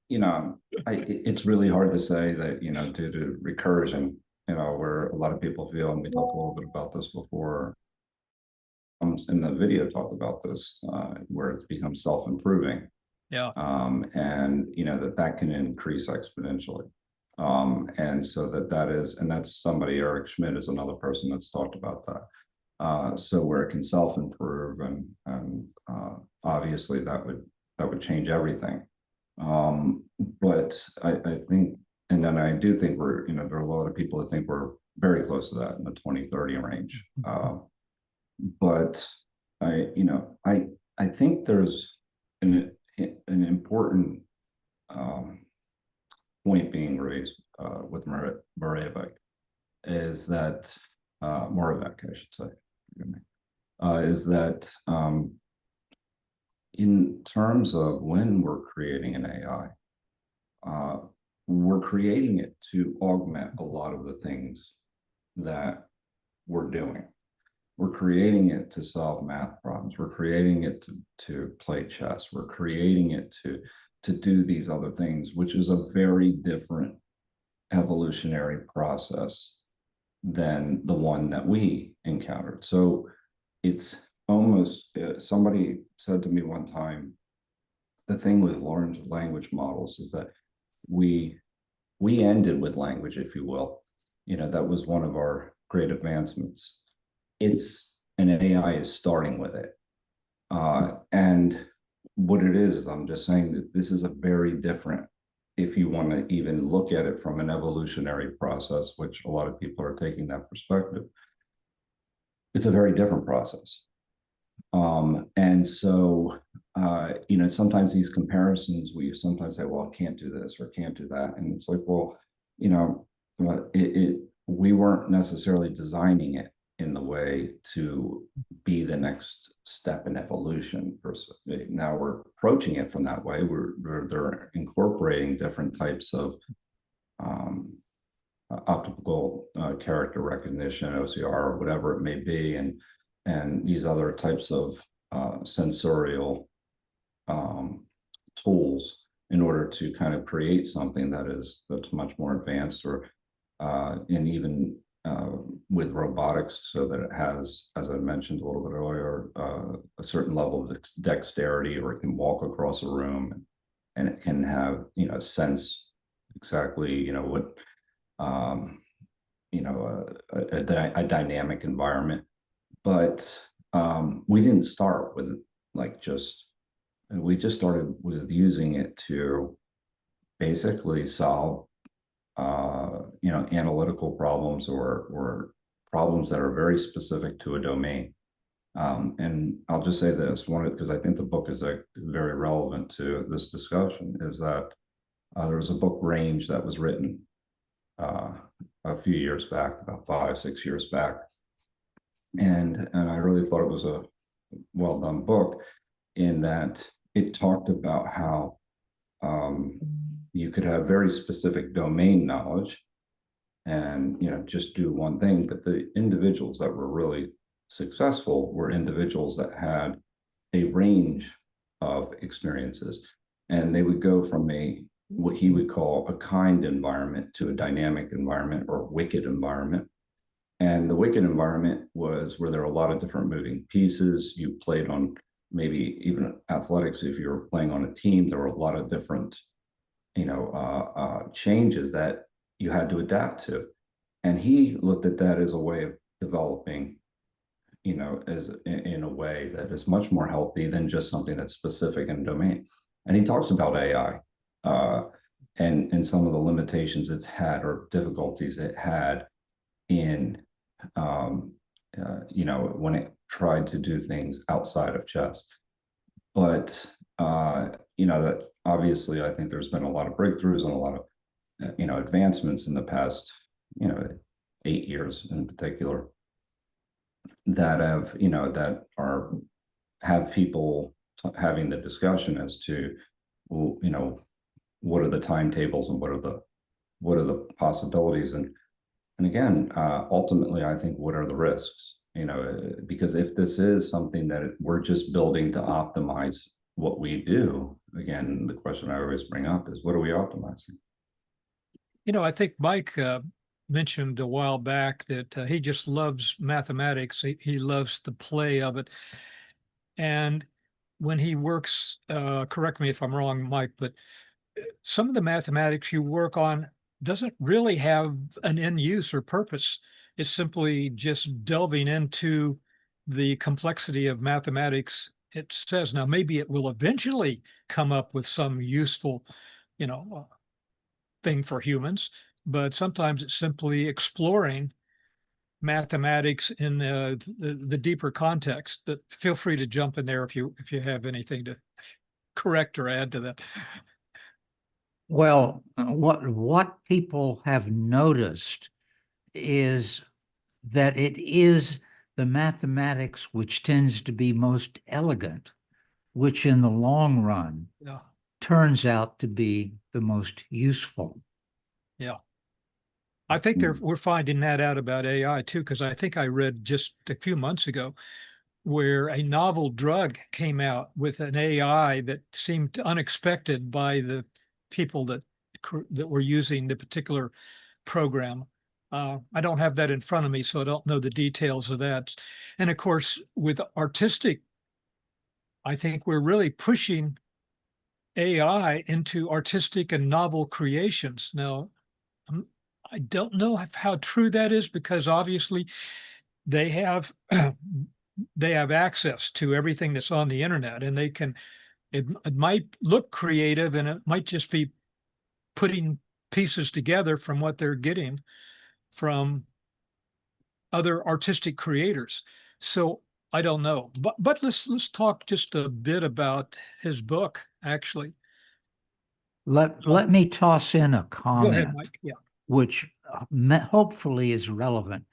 It's really hard to say that, due to recursion, where a lot of people feel, and we talked a little bit about this before, in the video talked about this, where it becomes self-improving. Yeah. And that can increase exponentially. And so that is, and that's somebody, Eric Schmidt is another person that's talked about that. So where it can self-improve and obviously that would change everything. But I think, and then I do think we're, there are a lot of people that think we're very close to that in the 2030 range. But I think there's an important point being raised with Moravec is that Moravec, I should say, is that in terms of when we're creating an AI, we're creating it to augment a lot of the things that we're doing. We're creating it to solve math problems. We're creating it to play chess. We're creating it to do these other things, which is a very different evolutionary process than the one that we encountered. So it's almost, somebody said to me one time, the thing with large language models is that we ended with language, if you will. That was one of our great advancements. An AI is starting with it. And what it is I'm just saying that this is a very different, if you want to even look at it from an evolutionary process, which a lot of people are taking that perspective, it's a very different process. And so, sometimes these comparisons, we sometimes say, well, I can't do this or can't do that. And it's like, well, we weren't necessarily designing it in the way to be the next step in evolution. Now we're approaching it from that way. They're incorporating different types of optical character recognition, OCR, or whatever it may be, and these other types of sensorial tools in order to kind of create something that's much more advanced, or and even with robotics, so that it has, as I mentioned a little bit earlier, a certain level of dexterity, or it can walk across a room, and it can have, sense exactly, what, a dynamic environment. But we didn't start with we just started with using it to basically solve analytical problems, or problems that are very specific to a domain. And I'll just say this, because I think the book is very relevant to this discussion, is that there was a book, Range, that was written a few years back, about 5-6 years back. And I really thought it was a well done book, in that it talked about how you could have very specific domain knowledge and just do one thing, but the individuals that were really successful were individuals that had a range of experiences, and they would go from what he would call a kind environment to a dynamic environment, or wicked environment. And the wicked environment was where there were a lot of different moving pieces. You played on, maybe even athletics, if you were playing on a team, there were a lot of different changes that you had to adapt to. And he looked at that as a way of developing, as in a way that is much more healthy than just something that's specific in domain. And he talks about AI and some of the limitations it's had, or difficulties it had in when it tried to do things outside of chess. But that obviously, I think there's been a lot of breakthroughs and a lot of advancements in the past 8 years in particular, that have people having the discussion as to, what are the timetables, and what are the possibilities, and again, ultimately, I think, what are the risks? Because if this is something that we're just building to optimize what we do, again, the question I always bring up is, what are we optimizing? I think Mike mentioned a while back that he just loves mathematics. He loves the play of it. And when he works, correct me if I'm wrong, Mike, but some of the mathematics you work on doesn't really have an end use or purpose. It's simply just delving into the complexity of mathematics. It says, now maybe it will eventually come up with some useful, thing for humans, but sometimes it's simply exploring mathematics in the deeper context. But feel free to jump in there if you have anything to correct or add to that. Well, what people have noticed is that it is the mathematics which tends to be most elegant, which in the long run turns out to be the most useful. Yeah. I think we're finding that out about AI too, because I think I read just a few months ago where a novel drug came out with an AI that seemed unexpected by the people that were using the particular program. I don't have that in front of me, so I don't know the details of that. And of course, with artistic, I think we're really pushing AI into artistic and novel creations. Now, I don't know how true that is, because obviously they have they have access to everything that's on the internet, and they can, it might look creative, and it might just be putting pieces together from what they're getting from other artistic creators. So I don't know, but let's talk just a bit about his book, actually. Let me toss in a Go ahead, comment, Mike. Yeah. which hopefully is relevant.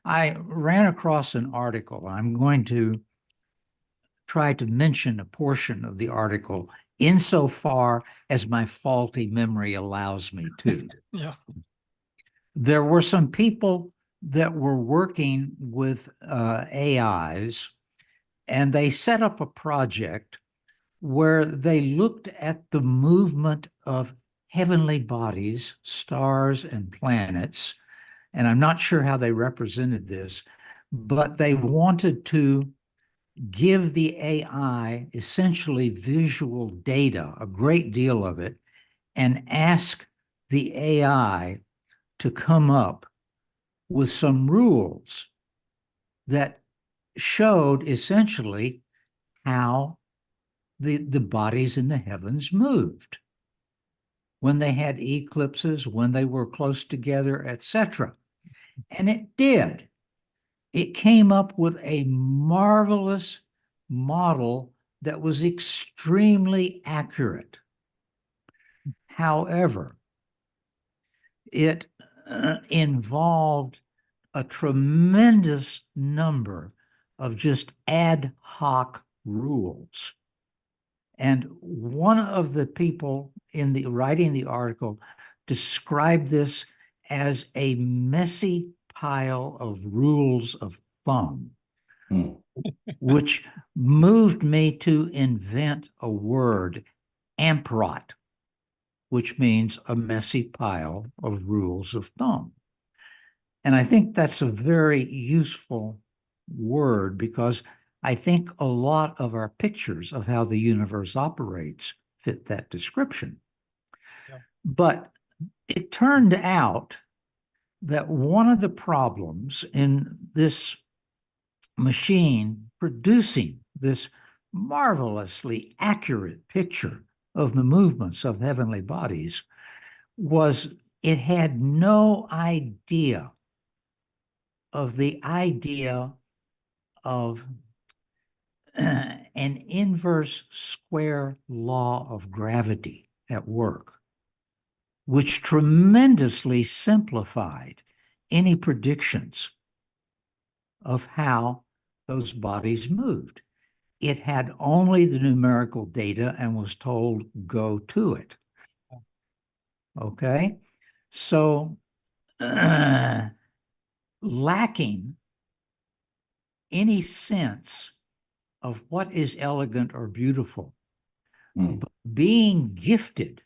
I ran across an article. I'm going to try to mention a portion of the article insofar as my faulty memory allows me to. Yeah. There were some people that were working with AIs, and they set up a project where they looked at the movement of heavenly bodies, stars and planets, and I'm not sure how they represented this, but they wanted to give the AI essentially visual data, a great deal of it, and ask the AI to come up with some rules that showed essentially how the bodies in the heavens moved when they had eclipses, when they were close together, etc. And it did. It came up with a marvelous model that was extremely accurate. However, it involved a tremendous number of just ad hoc rules. And one of the people in the writing the article described this as a messy pile of rules of thumb, which moved me to invent a word, amprot, which means a messy pile of rules of thumb. And I think that's a very useful word because I think a lot of our pictures of how the universe operates fit that description. Yeah. But it turned out that one of the problems in this machine producing this marvelously accurate picture of the movements of heavenly bodies was it had no idea of the idea of an inverse square law of gravity at work, which tremendously simplified any predictions of how those bodies moved. It had only the numerical data and was told, go to it. Okay? So, lacking any sense of what is elegant or beautiful, but being gifted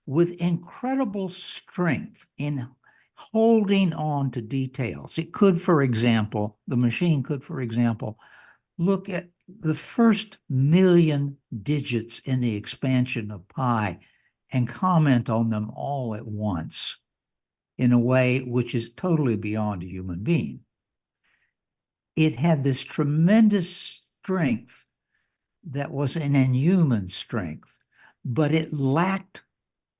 with incredible strength in holding on to details. It could, for example, the machine could, for example, look at the first million digits in the expansion of pi and comment on them all at once in a way which is totally beyond a human being. It had this tremendous strength that was an inhuman strength, but it lacked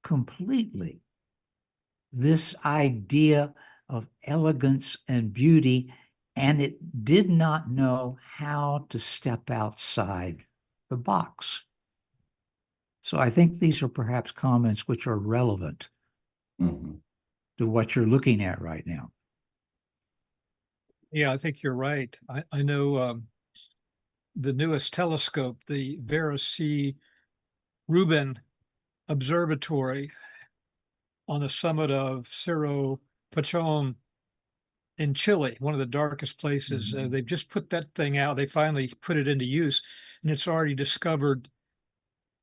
completely this idea of elegance and beauty, and it did not know how to step outside the box. So I think these are perhaps comments which are relevant to what you're looking at right now. Yeah, I think you're right. I know the newest telescope, the Vera C. Rubin Observatory on the summit of Cerro Pachon in Chile, one of the darkest places. They've just put that thing out. They finally put it into use, and it's already discovered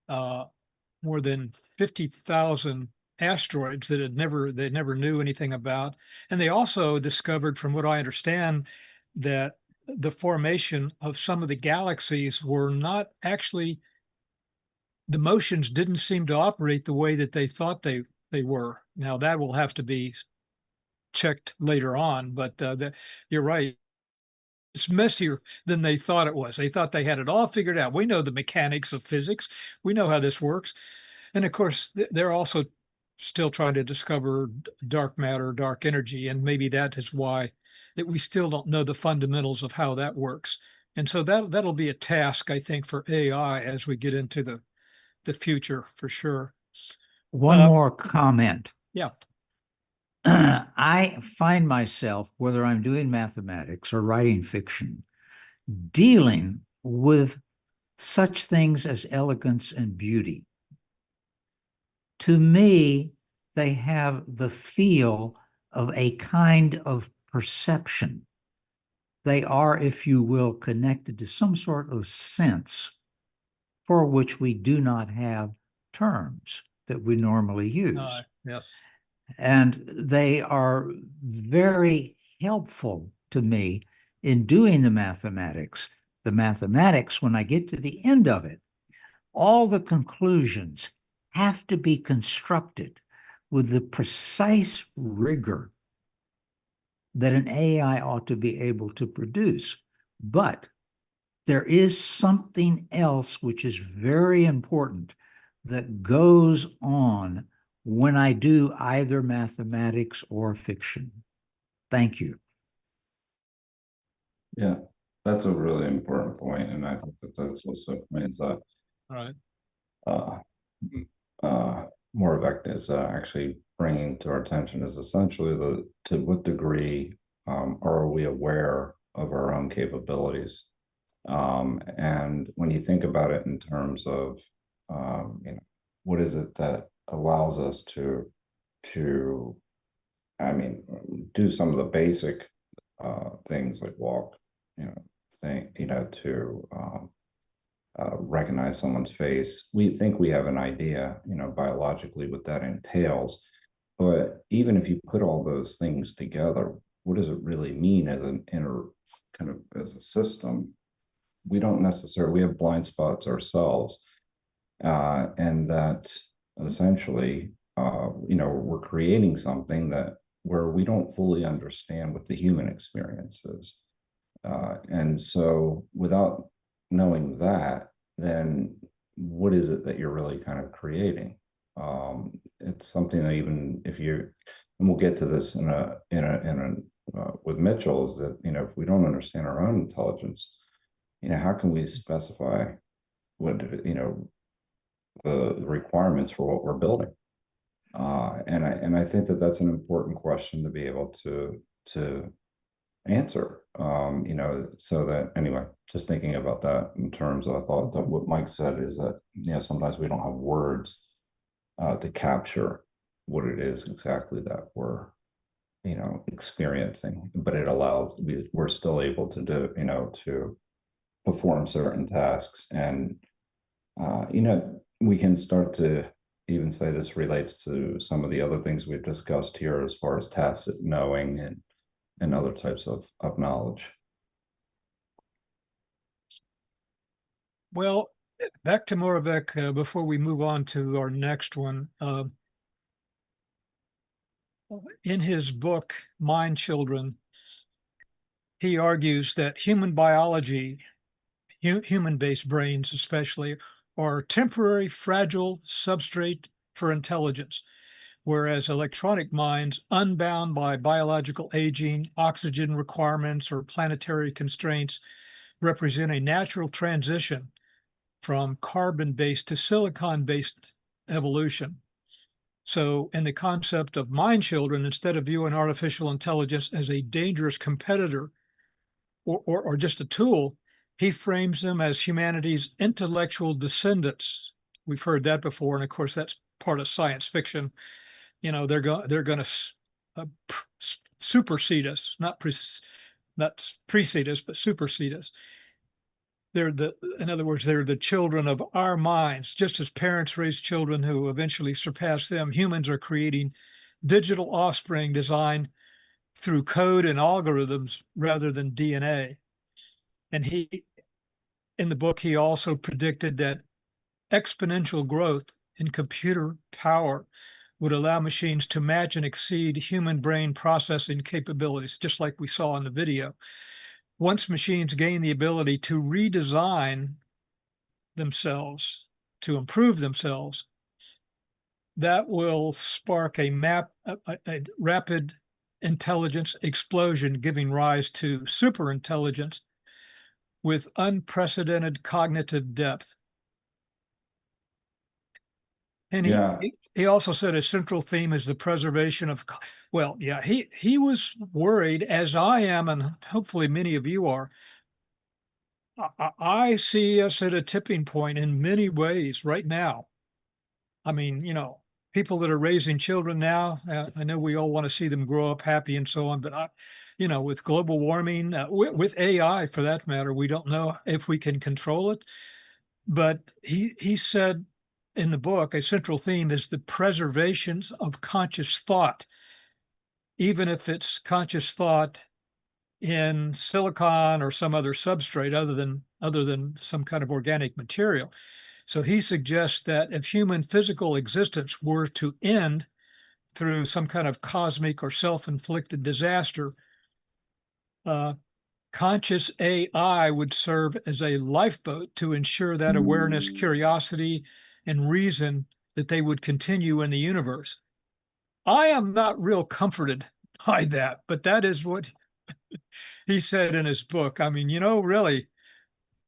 more than 50,000 asteroids that they never knew anything about. And they also discovered, from what I understand, that the formation of some of the galaxies were not actually, the motions didn't seem to operate the way that they thought they were. Now that will have to be checked later on, but you're right. It's messier than they thought it was. They thought they had it all figured out. We know the mechanics of physics. We know how this works. And of course, they're also still trying to discover dark matter, dark energy, and maybe that is why that we still don't know the fundamentals of how that works. And so that'll be a task, I think, for AI as we get into the future for sure. One more comment. Yeah. I find myself, whether I'm doing mathematics or writing fiction, dealing with such things as elegance and beauty. To me, they have the feel of a kind of perception. They are, if you will, connected to some sort of sense for which we do not have terms that we normally use. Yes. And they are very helpful to me in doing the mathematics. The mathematics, when I get to the end of it, all the conclusions have to be constructed with the precise rigor that an AI ought to be able to produce. But there is something else which is very important that goes on when I do either mathematics or fiction. Thank you. Yeah, that's a really important point, and I think that that's also points that All right. uh, Moravec is actually bringing to our attention is essentially to what degree are we aware of our own capabilities? And when you think about it in terms of, what is it that allows us to, I mean, do some of the basic things like walk, to recognize someone's face. We think we have an idea, biologically what that entails. But even if you put all those things together, what does it really mean as an inner kind of as a system? We don't necessarily, we have blind spots ourselves. And that essentially, we're creating something that where we don't fully understand what the human experience is. And so without knowing that, then what is it that you're really kind of creating? It's something that even if you, and we'll get to this with Mitchell, is that, if we don't understand our own intelligence, how can we specify what, the requirements for what we're building? And I think that that's an important question to be able to answer, so that anyway, just thinking about that in terms of, I thought that what Mike said is that, sometimes we don't have words to capture what it is exactly that we're, experiencing, but it allows, we're still able to do, to perform certain tasks. And, we can start to even say this relates to some of the other things we've discussed here as far as tacit knowing and other types of knowledge. Well, back to Moravec before we move on to our next one. In his book, Mind Children, he argues that human biology, human-based brains especially, are temporary, fragile substrate for intelligence, whereas electronic minds, unbound by biological aging, oxygen requirements, or planetary constraints, represent a natural transition from carbon-based to silicon-based evolution. So in the concept of mind children, instead of viewing artificial intelligence as a dangerous competitor or just a tool, he frames them as humanity's intellectual descendants. We've heard that before, and of course that's part of science fiction. They're going to supersede us, not precede us, but supersede us. In other words, they're the children of our minds. Just as parents raise children who eventually surpass them, humans are creating digital offspring designed through code and algorithms rather than DNA. And in the book, he also predicted that exponential growth in computer power would allow machines to match and exceed human brain processing capabilities, just like we saw in the video. Once machines gain the ability to redesign themselves, to improve themselves, that will spark a rapid intelligence explosion, giving rise to superintelligence with unprecedented cognitive depth. And he also said a central theme is the preservation of, well, yeah, he was worried, as I am, and hopefully many of you are. I see us at a tipping point in many ways right now. I mean, people that are raising children now, I know we all want to see them grow up happy and so on, but with global warming, with AI for that matter, we don't know if we can control it. But he said in the book, a central theme is the preservation of conscious thought, even if it's conscious thought in silicon or some other substrate other than some kind of organic material. So he suggests that if human physical existence were to end through some kind of cosmic or self-inflicted disaster, conscious AI would serve as a lifeboat to ensure that awareness, curiosity, and reason that they would continue in the universe. I am not real comforted by that, but that is what he said in his book. I mean, really,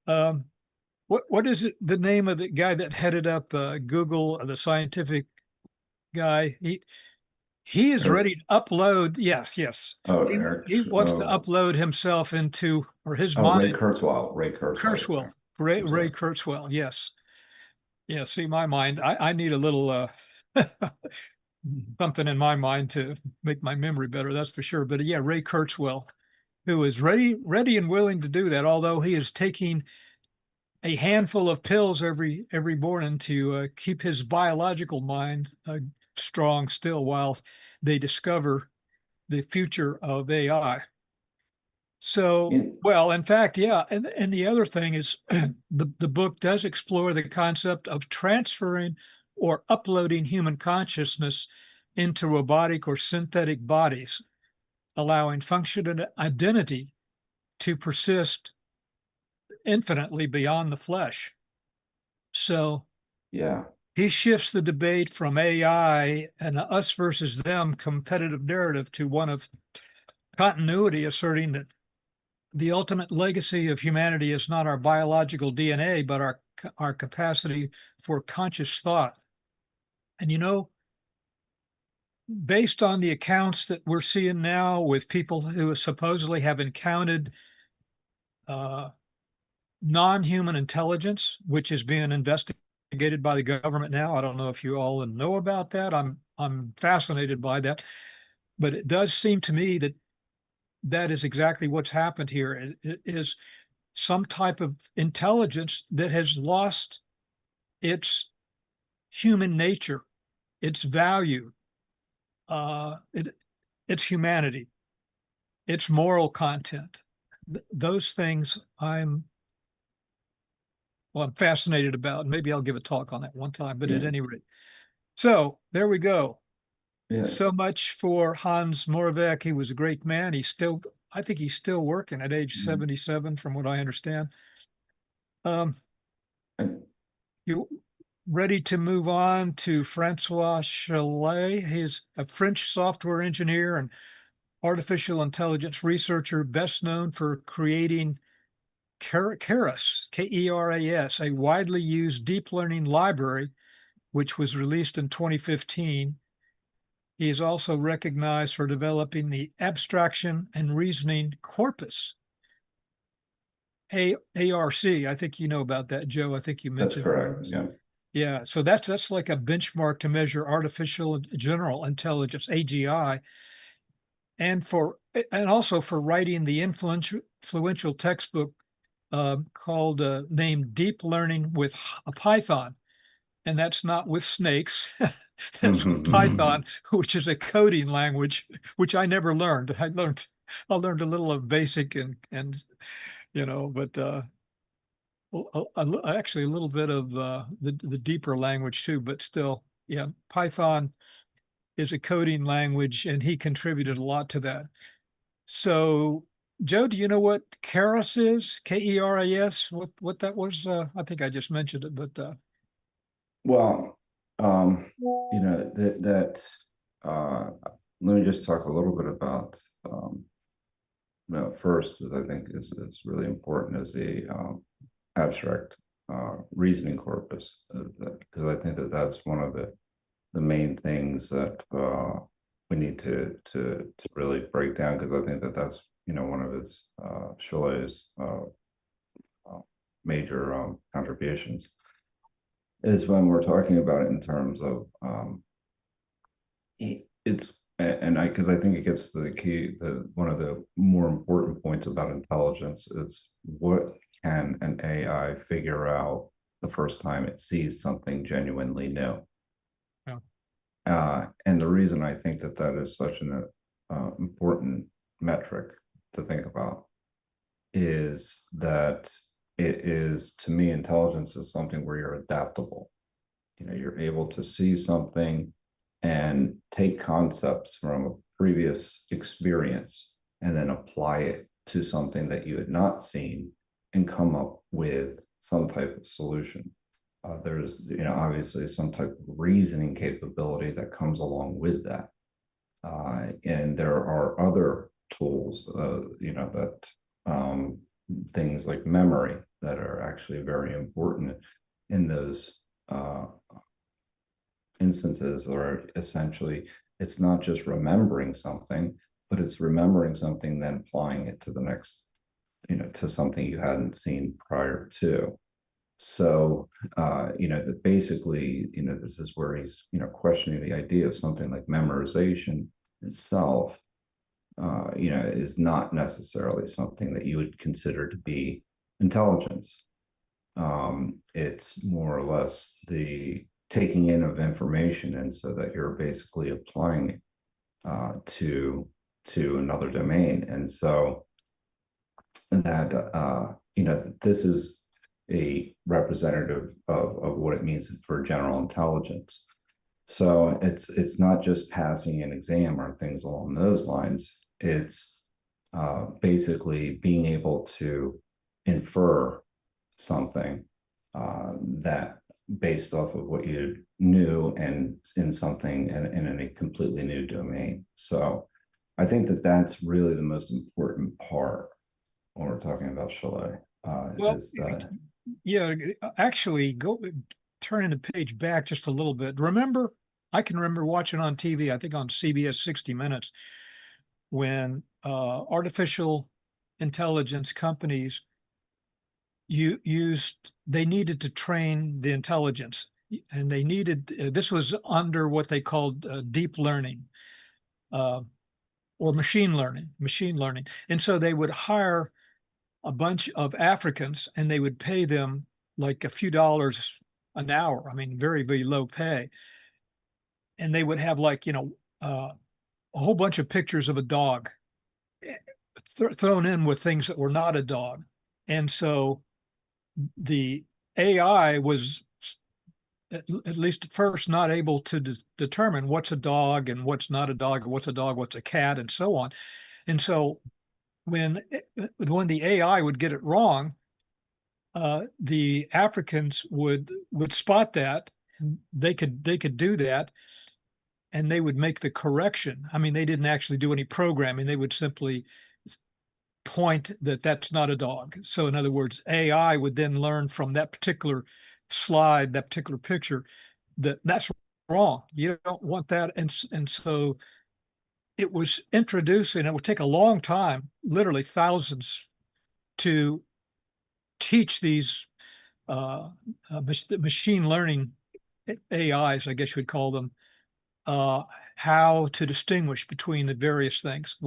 what is it? The name of the guy that headed up Google, the scientific guy? He is Eric. ready to upload. Yes. Oh, He, Eric. he wants to upload himself into, or his Oh, mind. Ray Kurzweil. Ray Kurzweil. Ray Kurzweil. Yes. Yeah. See, my mind. I need a little something in my mind to make my memory better. That's for sure. But yeah, Ray Kurzweil, who is ready and willing to do that, although he is taking a handful of pills every morning to keep his biological mind strong still while they discover the future of AI. So, well, in fact, yeah, and the other thing is the book does explore the concept of transferring or uploading human consciousness into robotic or synthetic bodies, allowing function and identity to persist infinitely beyond the flesh. So Yeah. he shifts the debate from AI and us versus them competitive narrative to one of continuity, asserting that the ultimate legacy of humanity is not our biological DNA, but our capacity for conscious thought. And based on the accounts that we're seeing now with people who supposedly have encountered non-human intelligence, which is being investigated by the government now. I don't know if you all know about that. I'm fascinated by that, but it does seem to me that that is exactly what's happened here. It is some type of intelligence that has lost its human nature, its value, its humanity, its moral content. Those things I'm fascinated about. Maybe I'll give a talk on that one time, but at any rate. So there we go. Yeah. So much for Hans Moravec. He was a great man. I think he's still working at age 77, from what I understand. You ready to move on to Francois Chalet? He's a French software engineer and artificial intelligence researcher, best known for creating Keras, Keras, a widely used deep learning library, which was released in 2015. He is also recognized for developing the abstraction and reasoning corpus, ARC. I think you know about that, Joe. I think you mentioned. That's correct. Yeah. Yeah. So that's like a benchmark to measure artificial general intelligence, AGI, and also for writing the influential textbook called named Deep Learning with a Python. And that's not with snakes. That's with Python, which is a coding language, which I never learned. I learned a little of basic and but actually a little bit of the deeper language too. But still, yeah, Python is a coding language, and he contributed a lot to that. So, Joe, do you know what Keras is? Keras? What that was? I think I just mentioned it, but well, let me just talk a little bit about first, I think is really important, is the abstract reasoning corpus, because I think that's one of the main things that we need to really break down, because I think that's one of his Chalet's major contributions, is when we're talking about it in terms of because I think it gets to the key, one of the more important points about intelligence is, what can an AI figure out the first time it sees something genuinely new. Yeah. And the reason I think that that is such an important metric to think about is that it is, to me, intelligence is something where you're adaptable. You're able to see something and take concepts from a previous experience and then apply it to something that you had not seen and come up with some type of solution. There's, obviously some type of reasoning capability that comes along with that. And there are other tools, that things like memory that are actually very important in those instances, or essentially it's not just remembering something, but it's remembering something, then applying it to the next, to something you hadn't seen prior to. So, that basically, this is where he's, questioning the idea of something like memorization itself, is not necessarily something that you would consider to be intelligence. It's more or less the taking in of information, and so that you're basically applying it to another domain. And so that this is a representative of what it means for general intelligence. So it's not just passing an exam or things along those lines. It's basically being able to infer something that based off of what you knew and in something and in a completely new domain. So I think that that's really the most important part when we're talking about Chalet. Well, yeah, actually, turning the page back just a little bit. I can remember watching on TV, I think on CBS 60 Minutes, when artificial intelligence companies they needed to train the intelligence, and they needed, this was under what they called deep learning or machine learning. And so they would hire a bunch of Africans and they would pay them like a few dollars an hour. I mean, very, very low pay. And they would have like, a whole bunch of pictures of a dog thrown in with things that were not a dog. And so the AI was, at least at first, not able to determine what's a dog and what's not a dog, or what's a dog, what's a cat, and so on. And so when the AI would get it wrong, the Africans would spot that. They could do that, and they would make the correction. I mean, they didn't actually do any programming. They would simply point that that's not a dog. So in other words, AI would then learn from that particular slide, that particular picture, that that's wrong. You don't want that. And so it was introduced, and it would take a long time, literally thousands, to teach these machine learning AIs, I guess you would call them, how to distinguish between the various things.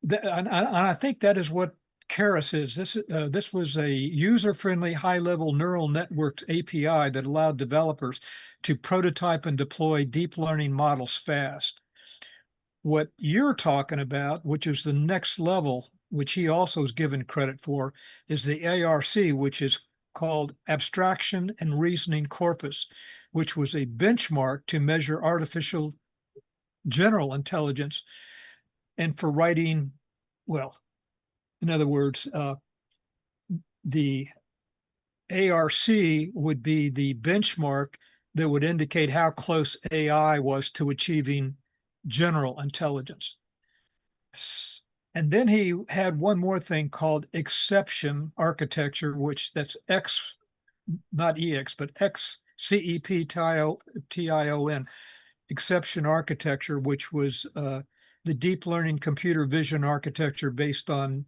And I think that is what Keras is. This was a user-friendly, high-level neural networks API that allowed developers to prototype and deploy deep learning models fast. What you're talking about, which is the next level, which he also is given credit for, is the ARC, which is called Abstraction and Reasoning Corpus, which was a benchmark to measure artificial general intelligence. And for writing, well, in other words, the ARC would be the benchmark that would indicate how close AI was to achieving general intelligence. And then he had one more thing called exception architecture, which that's X, not EX, but XCEPTION, exception architecture, which was the deep learning computer vision architecture based on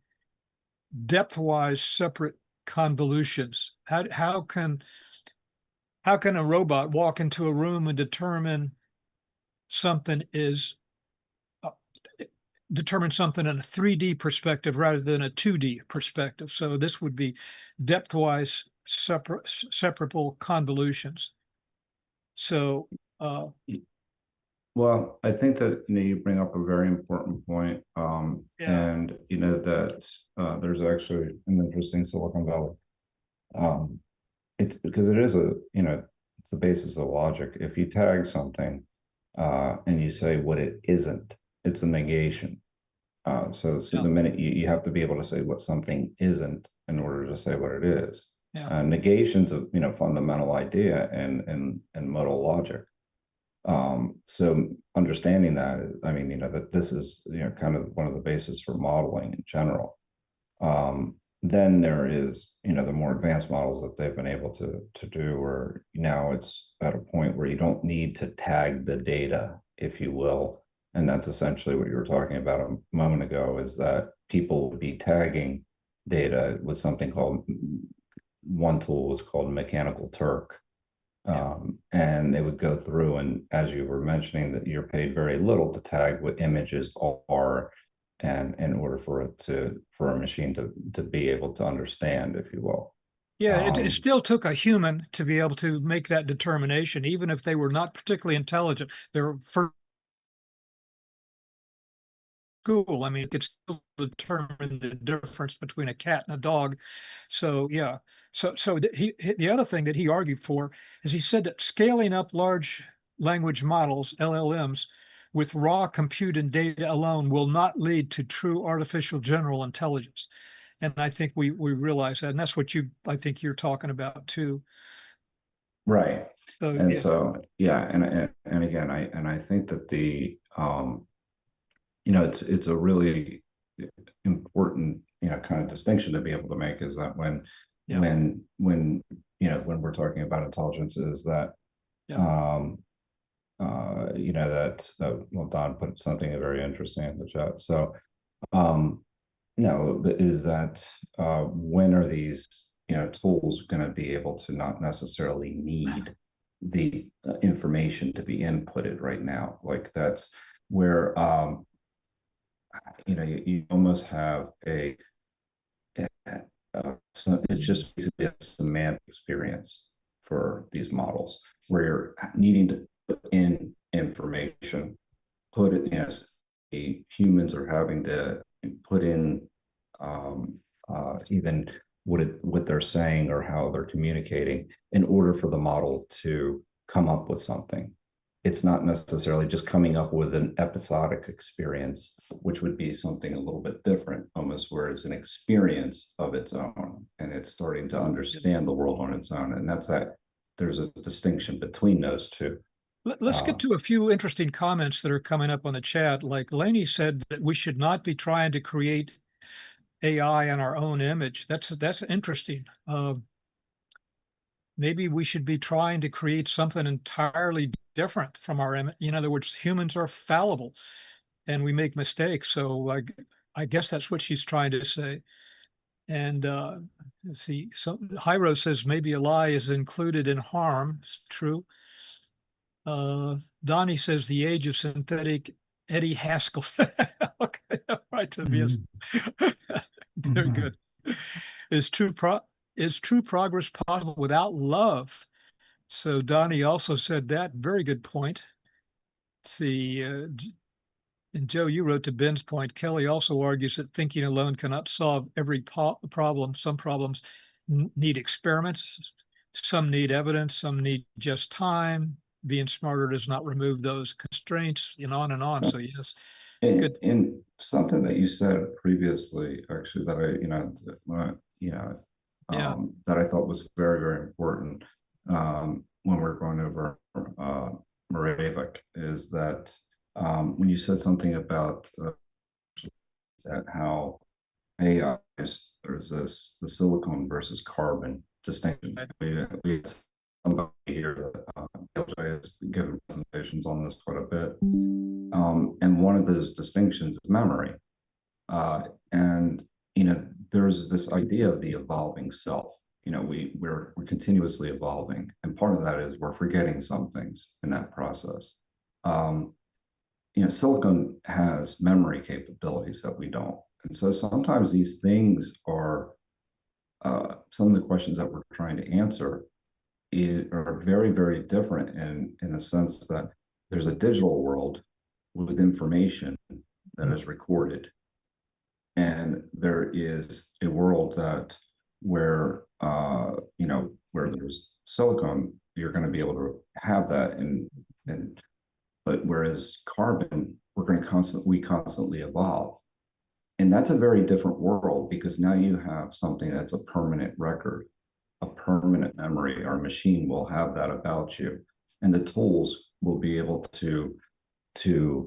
depth-wise separate convolutions. How can a robot walk into a room and determine something is determine something in a 3D perspective rather than a 2D perspective. So this would be depth-wise separable convolutions. So Well, I think that you bring up a very important point, yeah, and that there's actually an interesting Silicon Valley. It's because it is it's the basis of logic. If you tag something and you say what it isn't, it's a negation. So yeah, the minute you have to be able to say what something isn't in order to say what it is. yeah. Negation's a fundamental idea in modal logic. So understanding that, I mean, that this is, kind of one of the bases for modeling in general. Then there is, the more advanced models that they've been able to do, where now it's at a point where you don't need to tag the data, if you will. And that's essentially what you were talking about a moment ago, is that people would be tagging data with something called, one tool was called Mechanical Turk. And they would go through, and as you were mentioning, that you're paid very little to tag what images are, and in order for a machine to be able to understand, if you will. Yeah, it still took a human to be able to make that determination, even if they were not particularly intelligent. They're for school. I mean, it could still determine the difference between a cat and a dog. So yeah. So the other thing that he argued for is, he said that scaling up large language models, LLMs, with raw compute and data alone will not lead to true artificial general intelligence. And I think we realize that, and that's what I think you're talking about too. Right. So And yeah, so, yeah, and again, I think that it's a really important, kind of distinction to be able to make, is that yeah, when we're talking about intelligence, is that yeah. well, Don put something very interesting in the chat. So no, is that when are these tools going to be able to not necessarily need the information to be inputted right now? Like, that's where you almost have so it's just basically a semantic experience for these models, where you're needing to put in information, put it, the humans are having to put in even what they're saying or how they're communicating, in order for the model to come up with something. It's not necessarily just coming up with an episodic experience, which would be something a little bit different, almost, where it's an experience of its own, and it's starting to understand the world on its own. And there's a distinction between those two. Let's get to a few interesting comments that are coming up on the chat. Like Lainey said that we should not be trying to create AI in our own image. That's interesting. Maybe we should be trying to create something entirely different from our image. In other words, humans are fallible and we make mistakes. So I guess that's what she's trying to say. And let's see, so Hyro says maybe a lie is included in harm. It's true. Donnie says the age of synthetic Eddie Haskell. Okay, right, Tobias. Very good. Is true progress possible without love? So Donnie also said that. Very good point. Let's see, and Joe, you wrote to Ben's point. Kelly also argues that thinking alone cannot solve every problem. Some problems need experiments. Some need evidence. Some need just time. Being smarter does not remove those constraints, and on and on. So yes, good. And something that you said previously, actually, that that I thought was very, very important, when we're going over Moravec, is that when you said something about that how AI there's the silicon versus carbon distinction. We had somebody here that has given presentations on this quite a bit, and one of those distinctions is memory, and there's this idea of the evolving self. We're continuously evolving, and part of that is we're forgetting some things in that process. silicon has memory capabilities that we don't. And so sometimes these things are, some of the questions that we're trying to answer are very, very different in the sense that there's a digital world with information that is recorded. And there is a world where where there's silicon, you're going to be able to have that, but whereas carbon, we constantly evolve. And that's a very different world, because now you have something that's a permanent record, a permanent memory. Our machine will have that about you, and the tools will be able to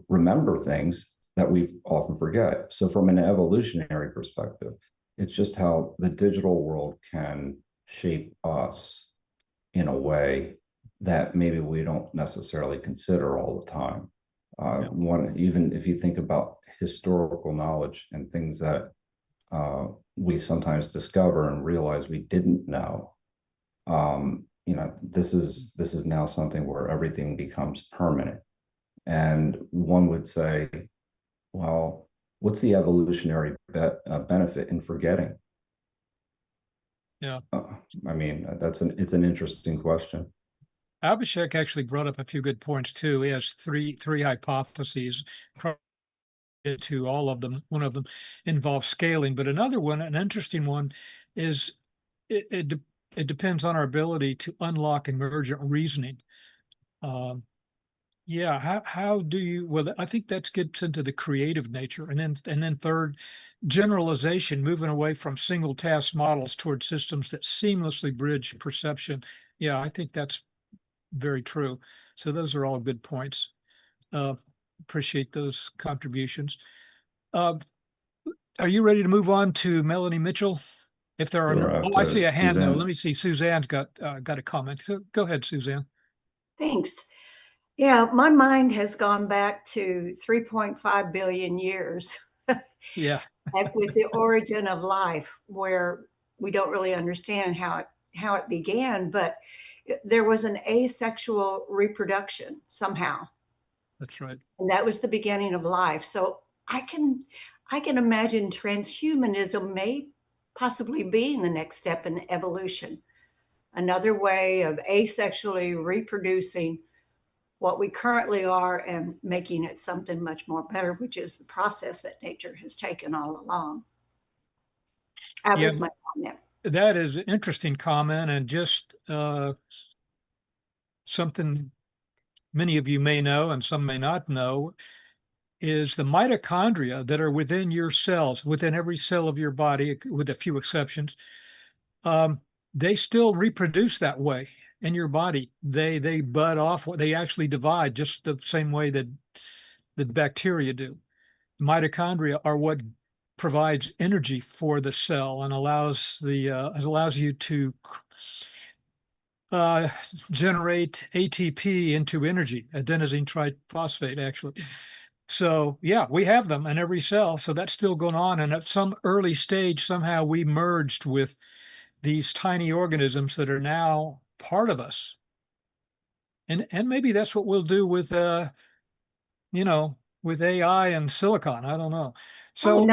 remember things that we often forget. So from an evolutionary perspective, it's just how the digital world can shape us in a way that maybe we don't necessarily consider all the time. Even if you think about historical knowledge and things that we sometimes discover and realize we didn't know, this is now something where everything becomes permanent. And one would say, well, what's the evolutionary benefit in forgetting? Yeah. I mean, it's an interesting question. Abhishek actually brought up a few good points too. He has three hypotheses to all of them. One of them involves scaling, but another one, an interesting one, is it depends on our ability to unlock emergent reasoning. Yeah, how do you? Well, I think that gets into the creative nature, and then third, generalization, moving away from single task models towards systems that seamlessly bridge perception. Yeah, I think that's very true. So those are all good points. Appreciate those contributions. Are you ready to move on to Melanie Mitchell? If there are no, I see a hand though. Let me see. Suzanne's got a comment. So go ahead, Suzanne. Thanks. Yeah, my mind has gone back to 3.5 billion years. Yeah. With the origin of life, where we don't really understand how it began, but there was an asexual reproduction somehow. That's right. And that was the beginning of life. So I can imagine transhumanism may possibly being the next step in evolution. Another way of asexually reproducing what we currently are and making it something much more better, which is the process that nature has taken all along. That was my comment. That is an interesting comment, and just something many of you may know and some may not know is the mitochondria that are within your cells, within every cell of your body, with a few exceptions. They still reproduce that way in your body. They bud off, they actually divide just the same way that the bacteria do. Mitochondria are what provides energy for the cell and allows you to generate ATP into energy, adenosine triphosphate, actually. So yeah, we have them in every cell. So that's still going on. And at some early stage, somehow we merged with these tiny organisms that are now part of us. And maybe that's what we'll do with with AI and silicon. I don't know. So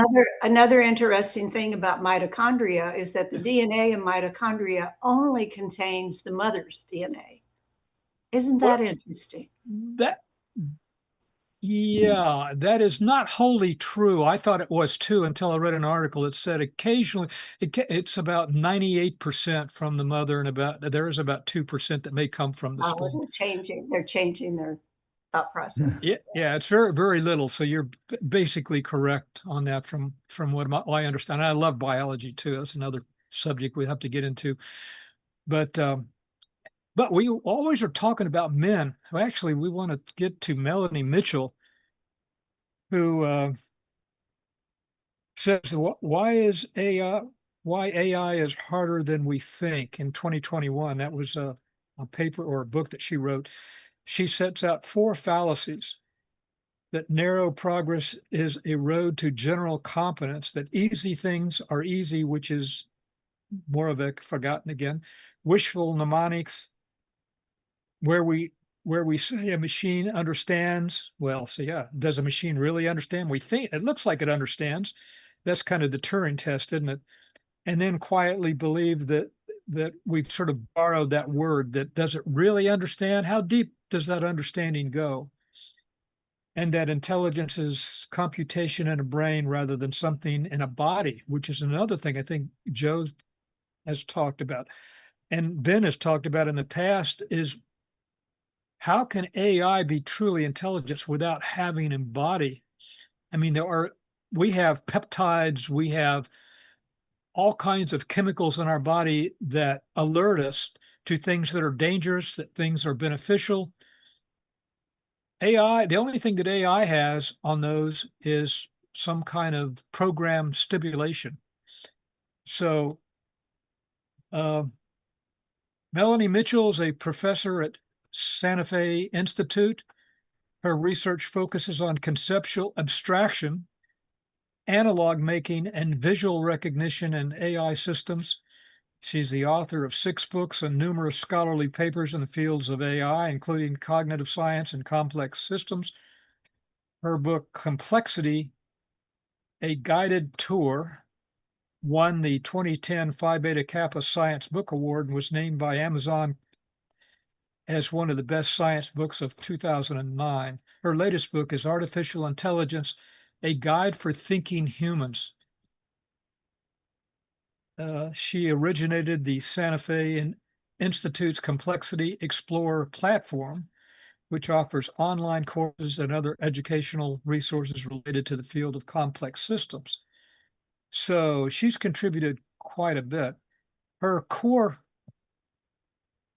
another interesting thing about mitochondria is that the DNA in mitochondria only contains the mother's DNA. Isn't that interesting? Yeah, that is not wholly true. I thought it was too until I read an article that said occasionally it's about 98% from the mother, and there is about 2% that may come from the spleen. They're changing their thought process. Yeah, it's very, very little. So you're basically correct on that from what I understand. I love biology too. That's another subject we have to get into. But we always are talking about men. Well, actually, we want to get to Melanie Mitchell, who says why AI is harder than we think. In 2021, that was a paper or a book that she wrote. She sets out 4 fallacies: that narrow progress is a road to general competence, that easy things are easy, which is more of a forgotten again, wishful mnemonics, where we where we say a machine understands. Well, so yeah, does a machine really understand? We think it looks like it understands. That's kind of the Turing test, isn't it? And then quietly believe that we've sort of borrowed that word, that does it really understand? How deep does that understanding go? And that intelligence is computation in a brain rather than something in a body, which is another thing I think Joe has talked about and Ben has talked about in the past, is how can AI be truly intelligence without having a body? I mean, we have peptides, we have all kinds of chemicals in our body that alert us to things that are dangerous, that things are beneficial. AI, the only thing that AI has on those is some kind of program stimulation. So, Melanie Mitchell is a professor at Santa Fe Institute. Her research focuses on conceptual abstraction, analog making, and visual recognition in AI systems. She's the author of 6 books and numerous scholarly papers in the fields of AI, including cognitive science and complex systems. Her book, Complexity, A Guided Tour, won the 2010 Phi Beta Kappa Science Book Award and was named by Amazon as one of the best science books of 2009. Her latest book is Artificial Intelligence, A Guide for Thinking Humans. She originated the Santa Fe Institute's Complexity Explorer platform, which offers online courses and other educational resources related to the field of complex systems. So she's contributed quite a bit. Her core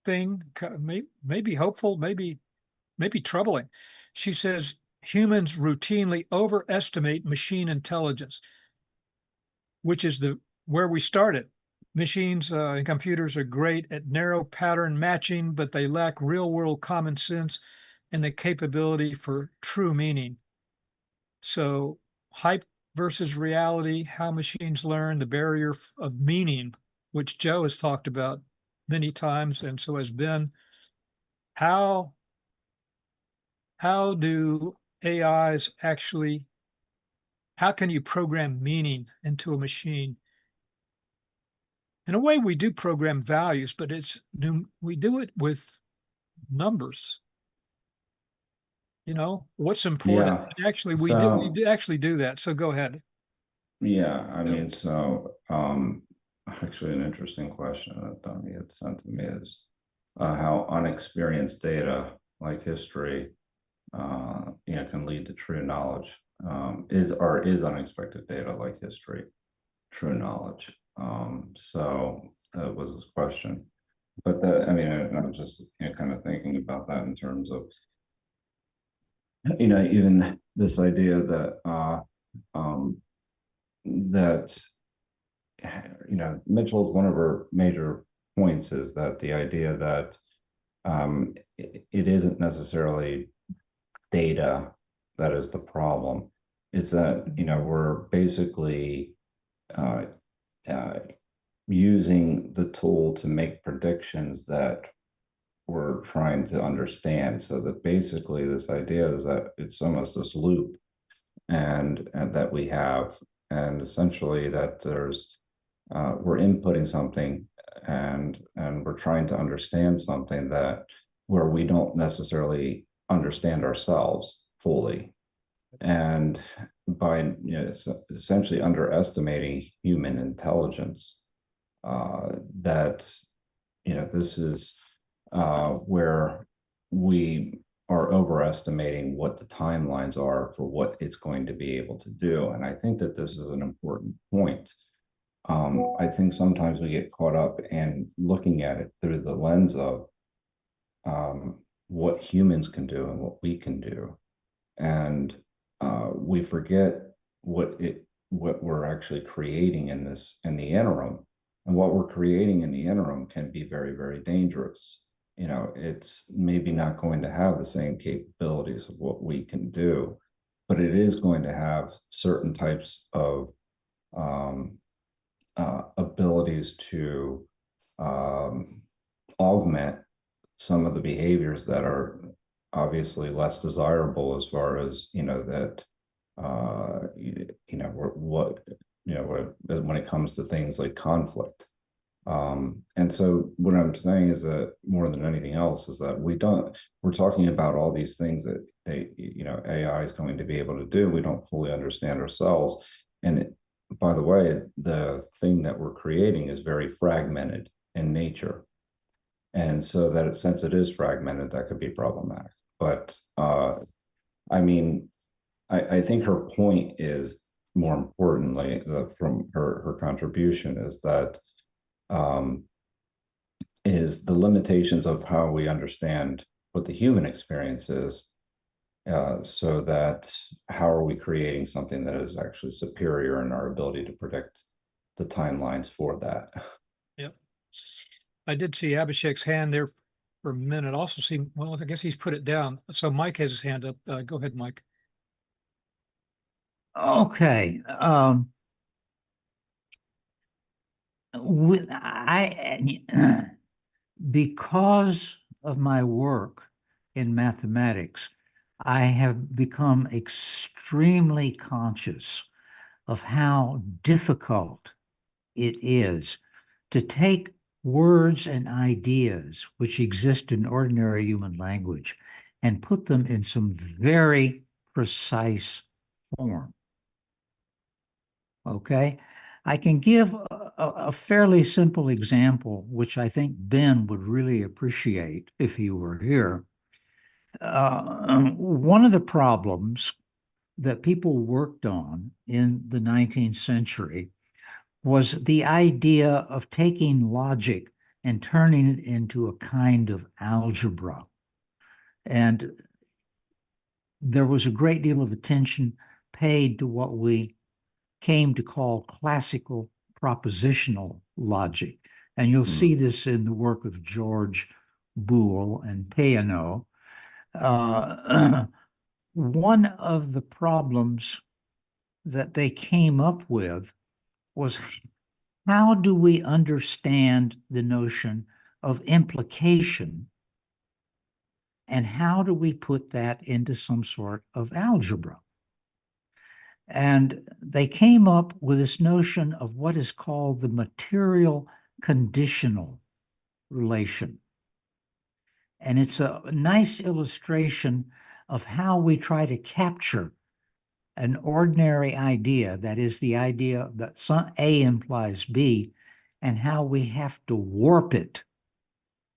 thing may be hopeful, maybe troubling. She says humans routinely overestimate machine intelligence, which is where we started. Machines and computers are great at narrow pattern matching, but they lack real-world common sense and the capability for true meaning. So hype versus reality, how machines learn, the barrier of meaning, which Joe has talked about many times, and so has Ben. How do AIs actually, how can you program meaning into a machine? In a way, we do program values, but we do it with numbers. You know, what's important. Yeah. Actually, we So do actually do that. So go ahead. yeah, I mean, so actually an interesting question that Donnie had sent to me is how unexperienced data like history can lead to true knowledge. Is unexpected data like history true knowledge? So that was his question. But I mean, I'm just kind of thinking about that in terms of even this idea that that Mitchell's one of her major points is that the idea that it isn't necessarily data that is the problem. It's that we're basically using the tool to make predictions that we're trying to understand. So that basically this idea is that it's almost this loop and that we have, and essentially that there's we're inputting something and we're trying to understand something that where we don't necessarily understand ourselves fully, and by essentially underestimating human intelligence, that this is where we are overestimating what the timelines are for what it's going to be able to do. And I think that this is an important point. I think sometimes we get caught up in looking at it through the lens of what humans can do and what we can do. And we forget what we're actually creating in the interim. And what we're creating in the interim can be very, very dangerous. It's maybe not going to have the same capabilities of what we can do, but it is going to have certain types of abilities to augment some of the behaviors that are obviously less desirable as far as, that, what, when it comes to things like conflict. And so what I'm saying is that more than anything else is that we're talking about all these things that AI is going to be able to do. We don't fully understand ourselves. And by the way, the thing that we're creating is very fragmented in nature. And so that since it is fragmented, that could be problematic. But I mean, I think her point is, more importantly, from her contribution, is that is the limitations of how we understand what the human experience is, so that how are we creating something that is actually superior in our ability to predict the timelines for that. Yep. I did see Abhishek's hand there for a minute. Also see, well, I guess he's put it down. So Mike has his hand up. Go ahead, Mike. Okay. Because of my work in mathematics, I have become extremely conscious of how difficult it is to take words and ideas which exist in ordinary human language and put them in some very precise form. Okay? I can give a fairly simple example, which I think Ben would really appreciate if he were here. One of the problems that people worked on in the 19th century was the idea of taking logic and turning it into a kind of algebra. And there was a great deal of attention paid to what we came to call classical propositional logic. And you'll see this in the work of George Boole and Peano. One of the problems that they came up with was, how do we understand the notion of implication, and how do we put that into some sort of algebra? And they came up with this notion of what is called the material conditional relation. And it's a nice illustration of how we try to capture an ordinary idea, that is the idea that A implies B, and how we have to warp it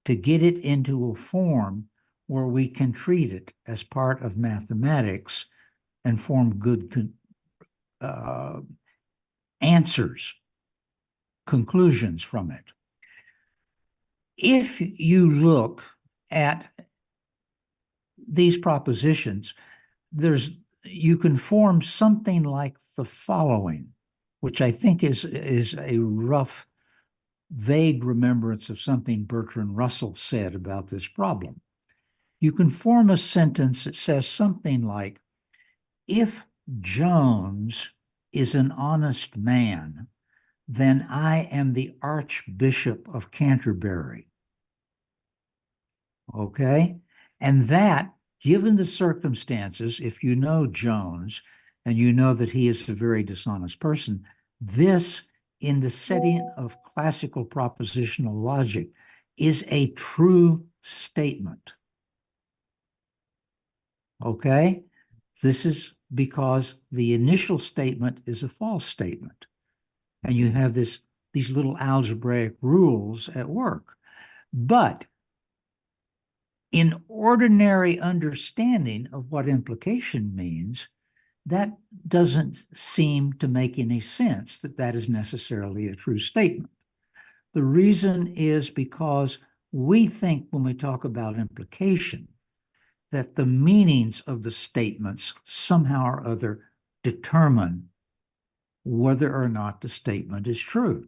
to get it into a form where we can treat it as part of mathematics and form good answers, conclusions from it. If you look at these propositions, you can form something like the following, which I think is a rough, vague remembrance of something Bertrand Russell said about this problem. You can form a sentence that says something like, if Jones is an honest man, then I am the Archbishop of Canterbury. Okay? And that, given the circumstances, if you know Jones and you know that he is a very dishonest person, this, in the setting of classical propositional logic, is a true statement. Okay? This is because the initial statement is a false statement. And you have these little algebraic rules at work. But in ordinary understanding of what implication means, that doesn't seem to make any sense that that is necessarily a true statement. The reason is because we think when we talk about implication that the meanings of the statements somehow or other determine whether or not the statement is true.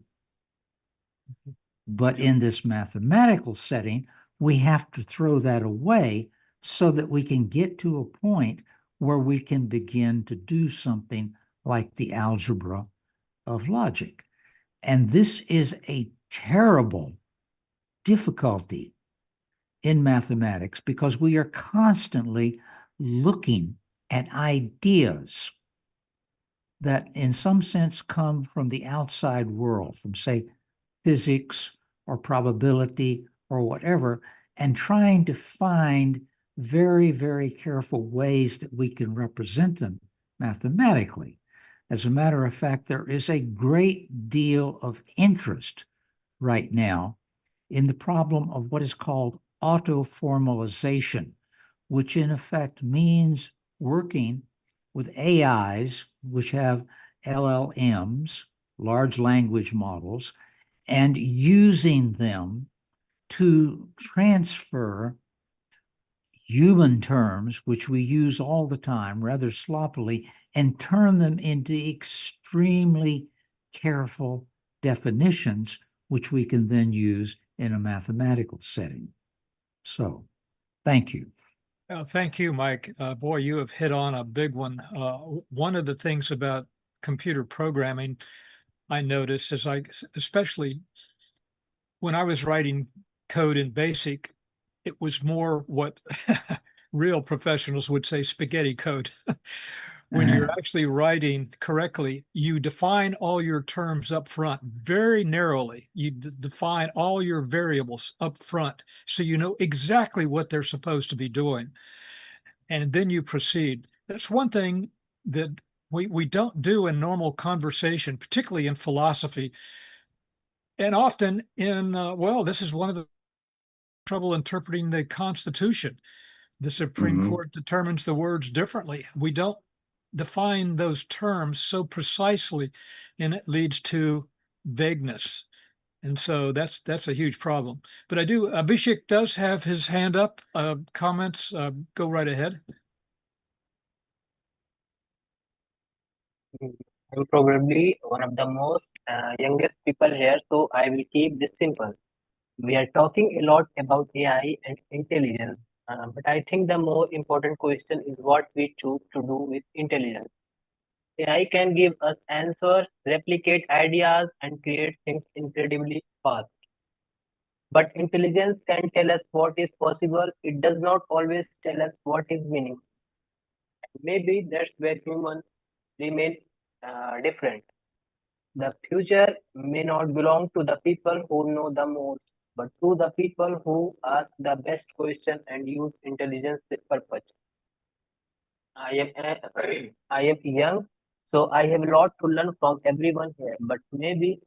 But in this mathematical setting, we have to throw that away so that we can get to a point where we can begin to do something like the algebra of logic. And this is a terrible difficulty in mathematics because we are constantly looking at ideas that in some sense come from the outside world, from say physics or probability or whatever, and trying to find very, very careful ways that we can represent them mathematically. As a matter of fact, there is a great deal of interest right now in the problem of what is called auto-formalization, which in effect means working with AIs, which have LLMs, large language models, and using them to transfer human terms, which we use all the time rather sloppily, and turn them into extremely careful definitions, which we can then use in a mathematical setting. So, thank you. Thank you, Mike. Boy, you have hit on a big one. One of the things about computer programming I noticed is especially when I was writing code in BASIC, it was more what real professionals would say spaghetti code. When you're actually writing correctly, you define all your terms up front very narrowly. You define all your variables up front so you know exactly what they're supposed to be doing. And then you proceed. That's one thing that we don't do in normal conversation, particularly in philosophy. And often in, well, this is one of the trouble interpreting the Constitution. The Supreme Court determines the words differently. We don't define those terms so precisely, and it leads to vagueness. And so that's a huge problem. But Abhishek does have his hand up. Comments, go right ahead. I'm probably one of the most youngest people here, so I will keep this simple. We are talking a lot about AI and intelligence, but I think the more important question is what we choose to do with intelligence. AI can give us answers, replicate ideas, and create things incredibly fast. But intelligence can tell us what is possible. It does not always tell us what is meaningful. Maybe that's where humans remain different. The future may not belong to the people who know the most, but to the people who ask the best question and use intelligence with purpose. I am young, so I have a lot to learn from everyone here. But maybe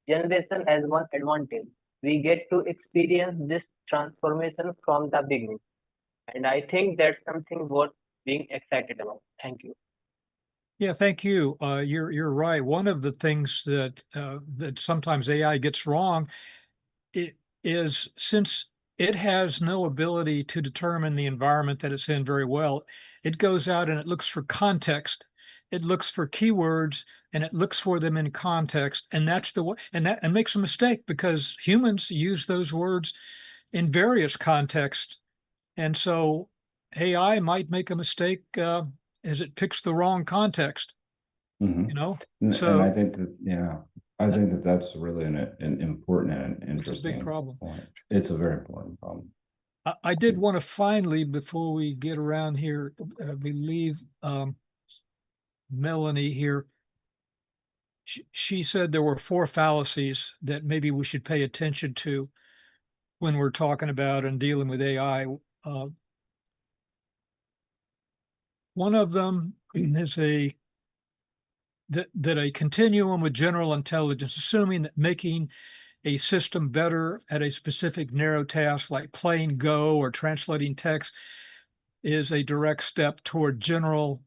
generation has one advantage: we get to experience this transformation from the beginning, and I think that's something worth being excited about. Thank you. Yeah, thank you. You're right. One of the things that that sometimes AI gets wrong is since it has no ability to determine the environment that it's in very well, it goes out and it looks for context. It looks for keywords and it looks for them in context, and that's the way, and makes a mistake because humans use those words in various contexts, and so AI might make a mistake as it picks the wrong context. You know, And I think that, yeah, I think that that's really an important and it's a big interesting problem. point. It's a very important problem. I did want to finally, before we get around here, we leave Melanie here. She said there were 4 fallacies that maybe we should pay attention to when we're talking about and dealing with AI. One of them is that a continuum with general intelligence, assuming that making a system better at a specific narrow task like playing Go or translating text is a direct step toward general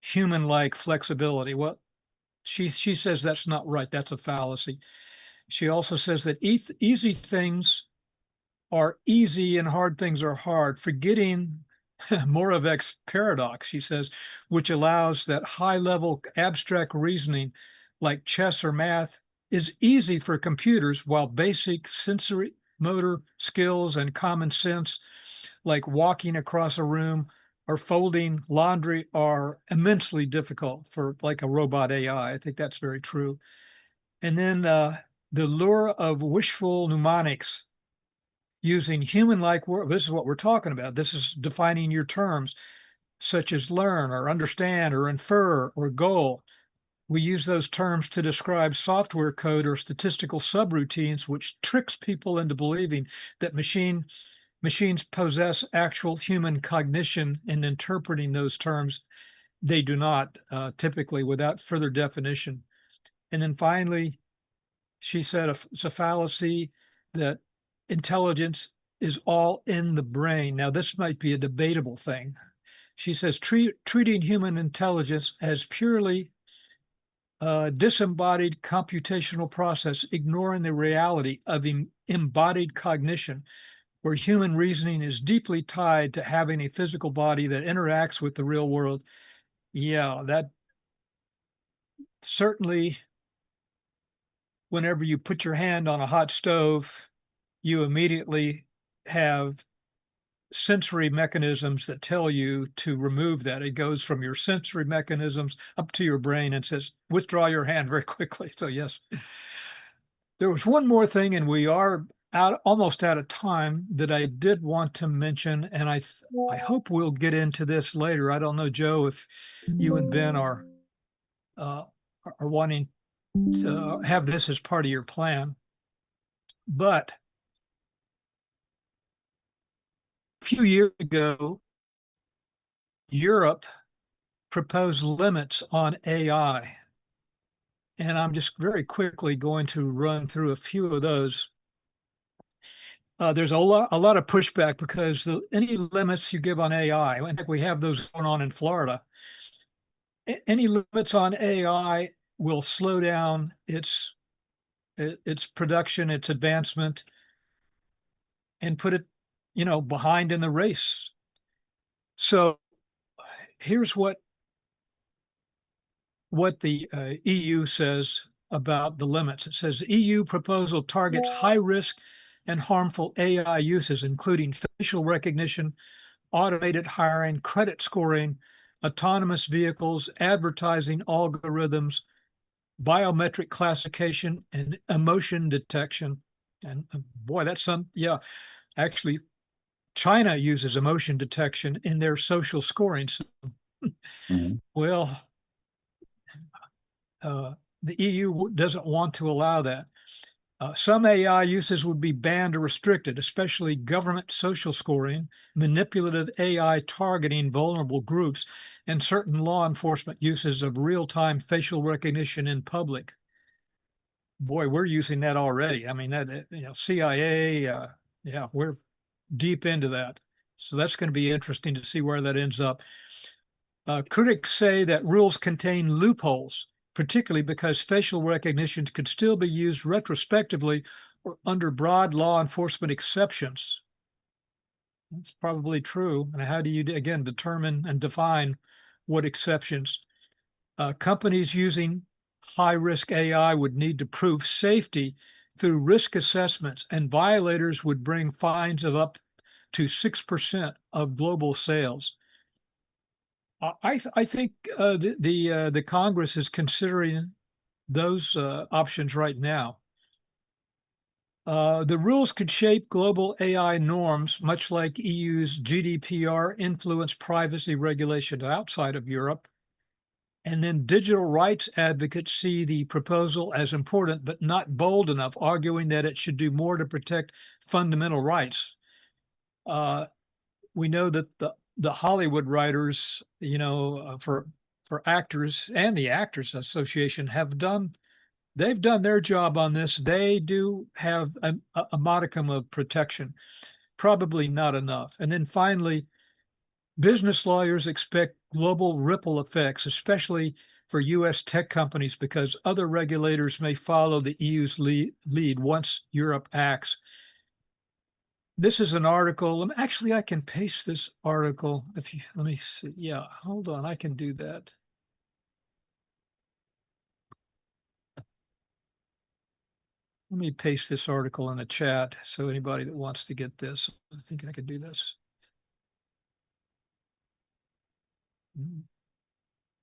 human-like flexibility. Well, she says that's not right. That's a fallacy. She also says that easy things are easy and hard things are hard, forgetting Moravec's paradox, she says, which allows that high-level abstract reasoning like chess or math is easy for computers, while basic sensory motor skills and common sense like walking across a room or folding laundry are immensely difficult for like a robot AI. I think that's very true. And then the lure of wishful mnemonics. using human-like words. This is what we're talking about. This is defining your terms, such as learn or understand or infer or goal. We use those terms to describe software code or statistical subroutines, which tricks people into believing that machines possess actual human cognition and interpreting those terms. They do not, typically, without further definition. And then finally, she said it's a fallacy that intelligence is all in the brain. Now, this might be a debatable thing. She says treating human intelligence as purely disembodied computational process, ignoring the reality of embodied cognition, where human reasoning is deeply tied to having a physical body that interacts with the real world. Yeah, that certainly, whenever you put your hand on a hot stove, you immediately have sensory mechanisms that tell you to remove that. It goes from your sensory mechanisms up to your brain and says, withdraw your hand very quickly. So yes, there was one more thing, and we are almost out of time, that I did want to mention, and I hope we'll get into this later. I don't know, Joe, if you and Ben are wanting to have this as part of your plan, but a few years ago, Europe proposed limits on AI. And I'm just very quickly going to run through a few of those. There's a lot of pushback because any limits you give on AI, in fact, we have those going on in Florida. Any limits on AI will slow down its production, its advancement, and put it, behind in the race. So here's what the EU says about the limits. It says EU proposal targets high risk and harmful AI uses, including facial recognition, automated hiring, credit scoring, autonomous vehicles, advertising algorithms, biometric classification, and emotion detection. And boy, that's actually, China uses emotion detection in their social scoring system. Mhm. Well, the EU doesn't want to allow that. Some AI uses would be banned or restricted, especially government social scoring, manipulative AI targeting vulnerable groups, and certain law enforcement uses of real-time facial recognition in public. Boy, we're using that already. I mean, that, CIA, yeah, we're deep into that. So that's going to be interesting to see where that ends up. Critics say that rules contain loopholes, particularly because facial recognition could still be used retrospectively or under broad law enforcement exceptions. That's probably true. And how do you, again, determine and define what exceptions? Companies using high-risk AI would need to prove safety through risk assessments, and violators would bring fines of up to 6% of global sales. I think the Congress is considering those options right now. The rules could shape global AI norms, much like EU's GDPR influenced privacy regulation outside of Europe. And then digital rights advocates see the proposal as important, but not bold enough, arguing that it should do more to protect fundamental rights. We know that the Hollywood writers, for actors and the Actors Association they've done their job on this. They do have a modicum of protection, probably not enough. And then finally, business lawyers expect global ripple effects, especially for U.S. tech companies, because other regulators may follow the EU's lead once Europe acts. This is an article. Actually, I can paste this article. Let me see. Yeah, hold on. I can do that. Let me paste this article in the chat so anybody that wants to get this, I think I could do this.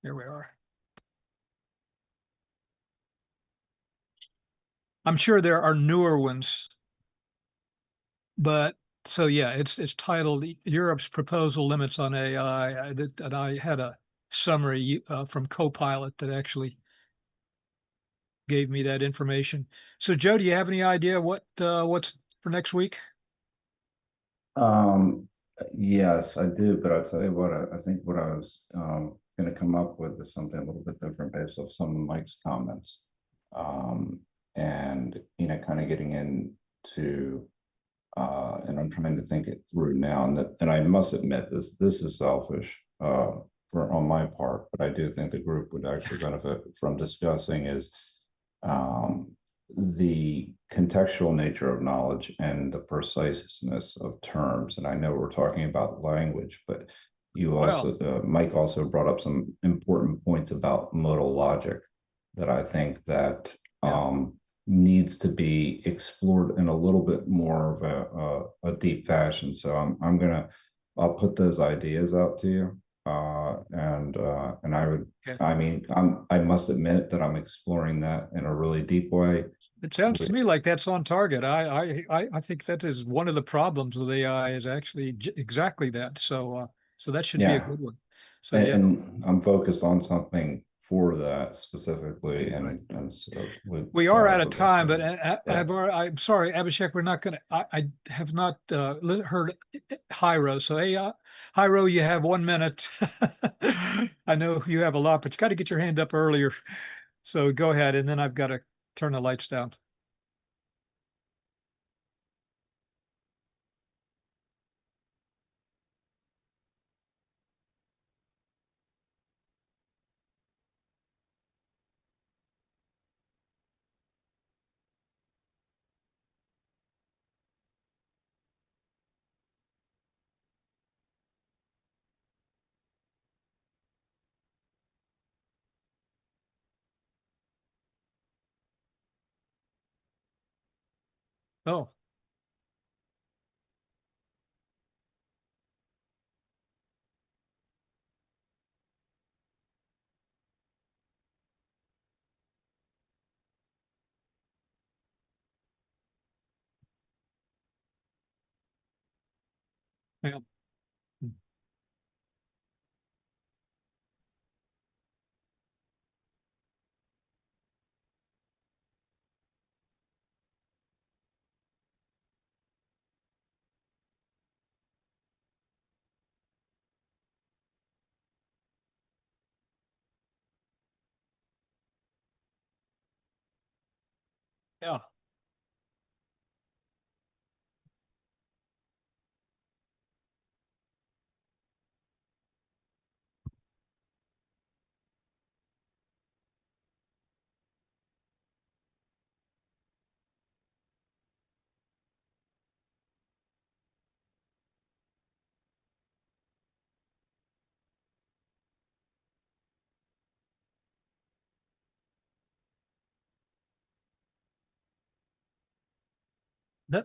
There we are. I'm sure there are newer ones But so yeah, it's titled Europe's Proposal Limits on AI. And I had a summary from Copilot that actually gave me that information. So Joe, do you have any idea what's for next week? Yes, I do, but I'll tell you what, I think what I was going to come up with is something a little bit different based off some of Mike's comments. And kind of getting into and I'm trying to think it through now, and I must admit this is selfish on my part, but I do think the group would actually benefit from discussing is the contextual nature of knowledge and the preciseness of terms. And I know we're talking about language, but you also, Mike also brought up some important points about modal logic that I think that needs to be explored in a little bit more of a deep fashion. So I'll put those ideas out to you. And I would, I mean, I must admit that I'm exploring that in a really deep way. It sounds to me like that's on target. I think that is one of the problems with AI is actually exactly that. So that should be a good one. So and I'm focused on something for that specifically, and so we are out of time. But I'm sorry, Abhishek, we're not going to. I have not heard Hyro. So Hyro, you have 1 minute. I know you have a lot, but you got to get your hand up earlier. So go ahead, and then I've got to turn the lights down. Oh. Yeah. Yeah.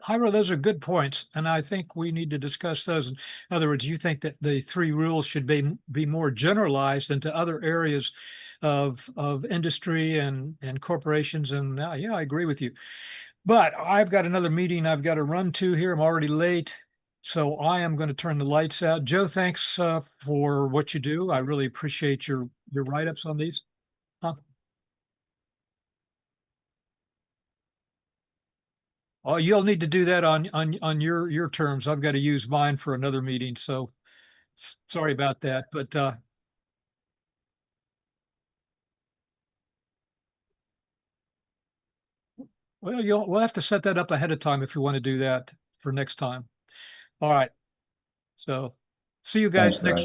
Ira, those are good points, and I think we need to discuss those. In other words, you think that the 3 rules should be more generalized into other areas of industry and corporations, and yeah, I agree with you. But I've got another meeting I've got to run to here. I'm already late, so I am going to turn the lights out. Joe, thanks for what you do. I really appreciate your write-ups on these. Oh, you'll need to do that on your terms. I've got to use mine for another meeting, so sorry about that. But well, we'll have to set that up ahead of time if you want to do that for next time. All right. So see you guys next week.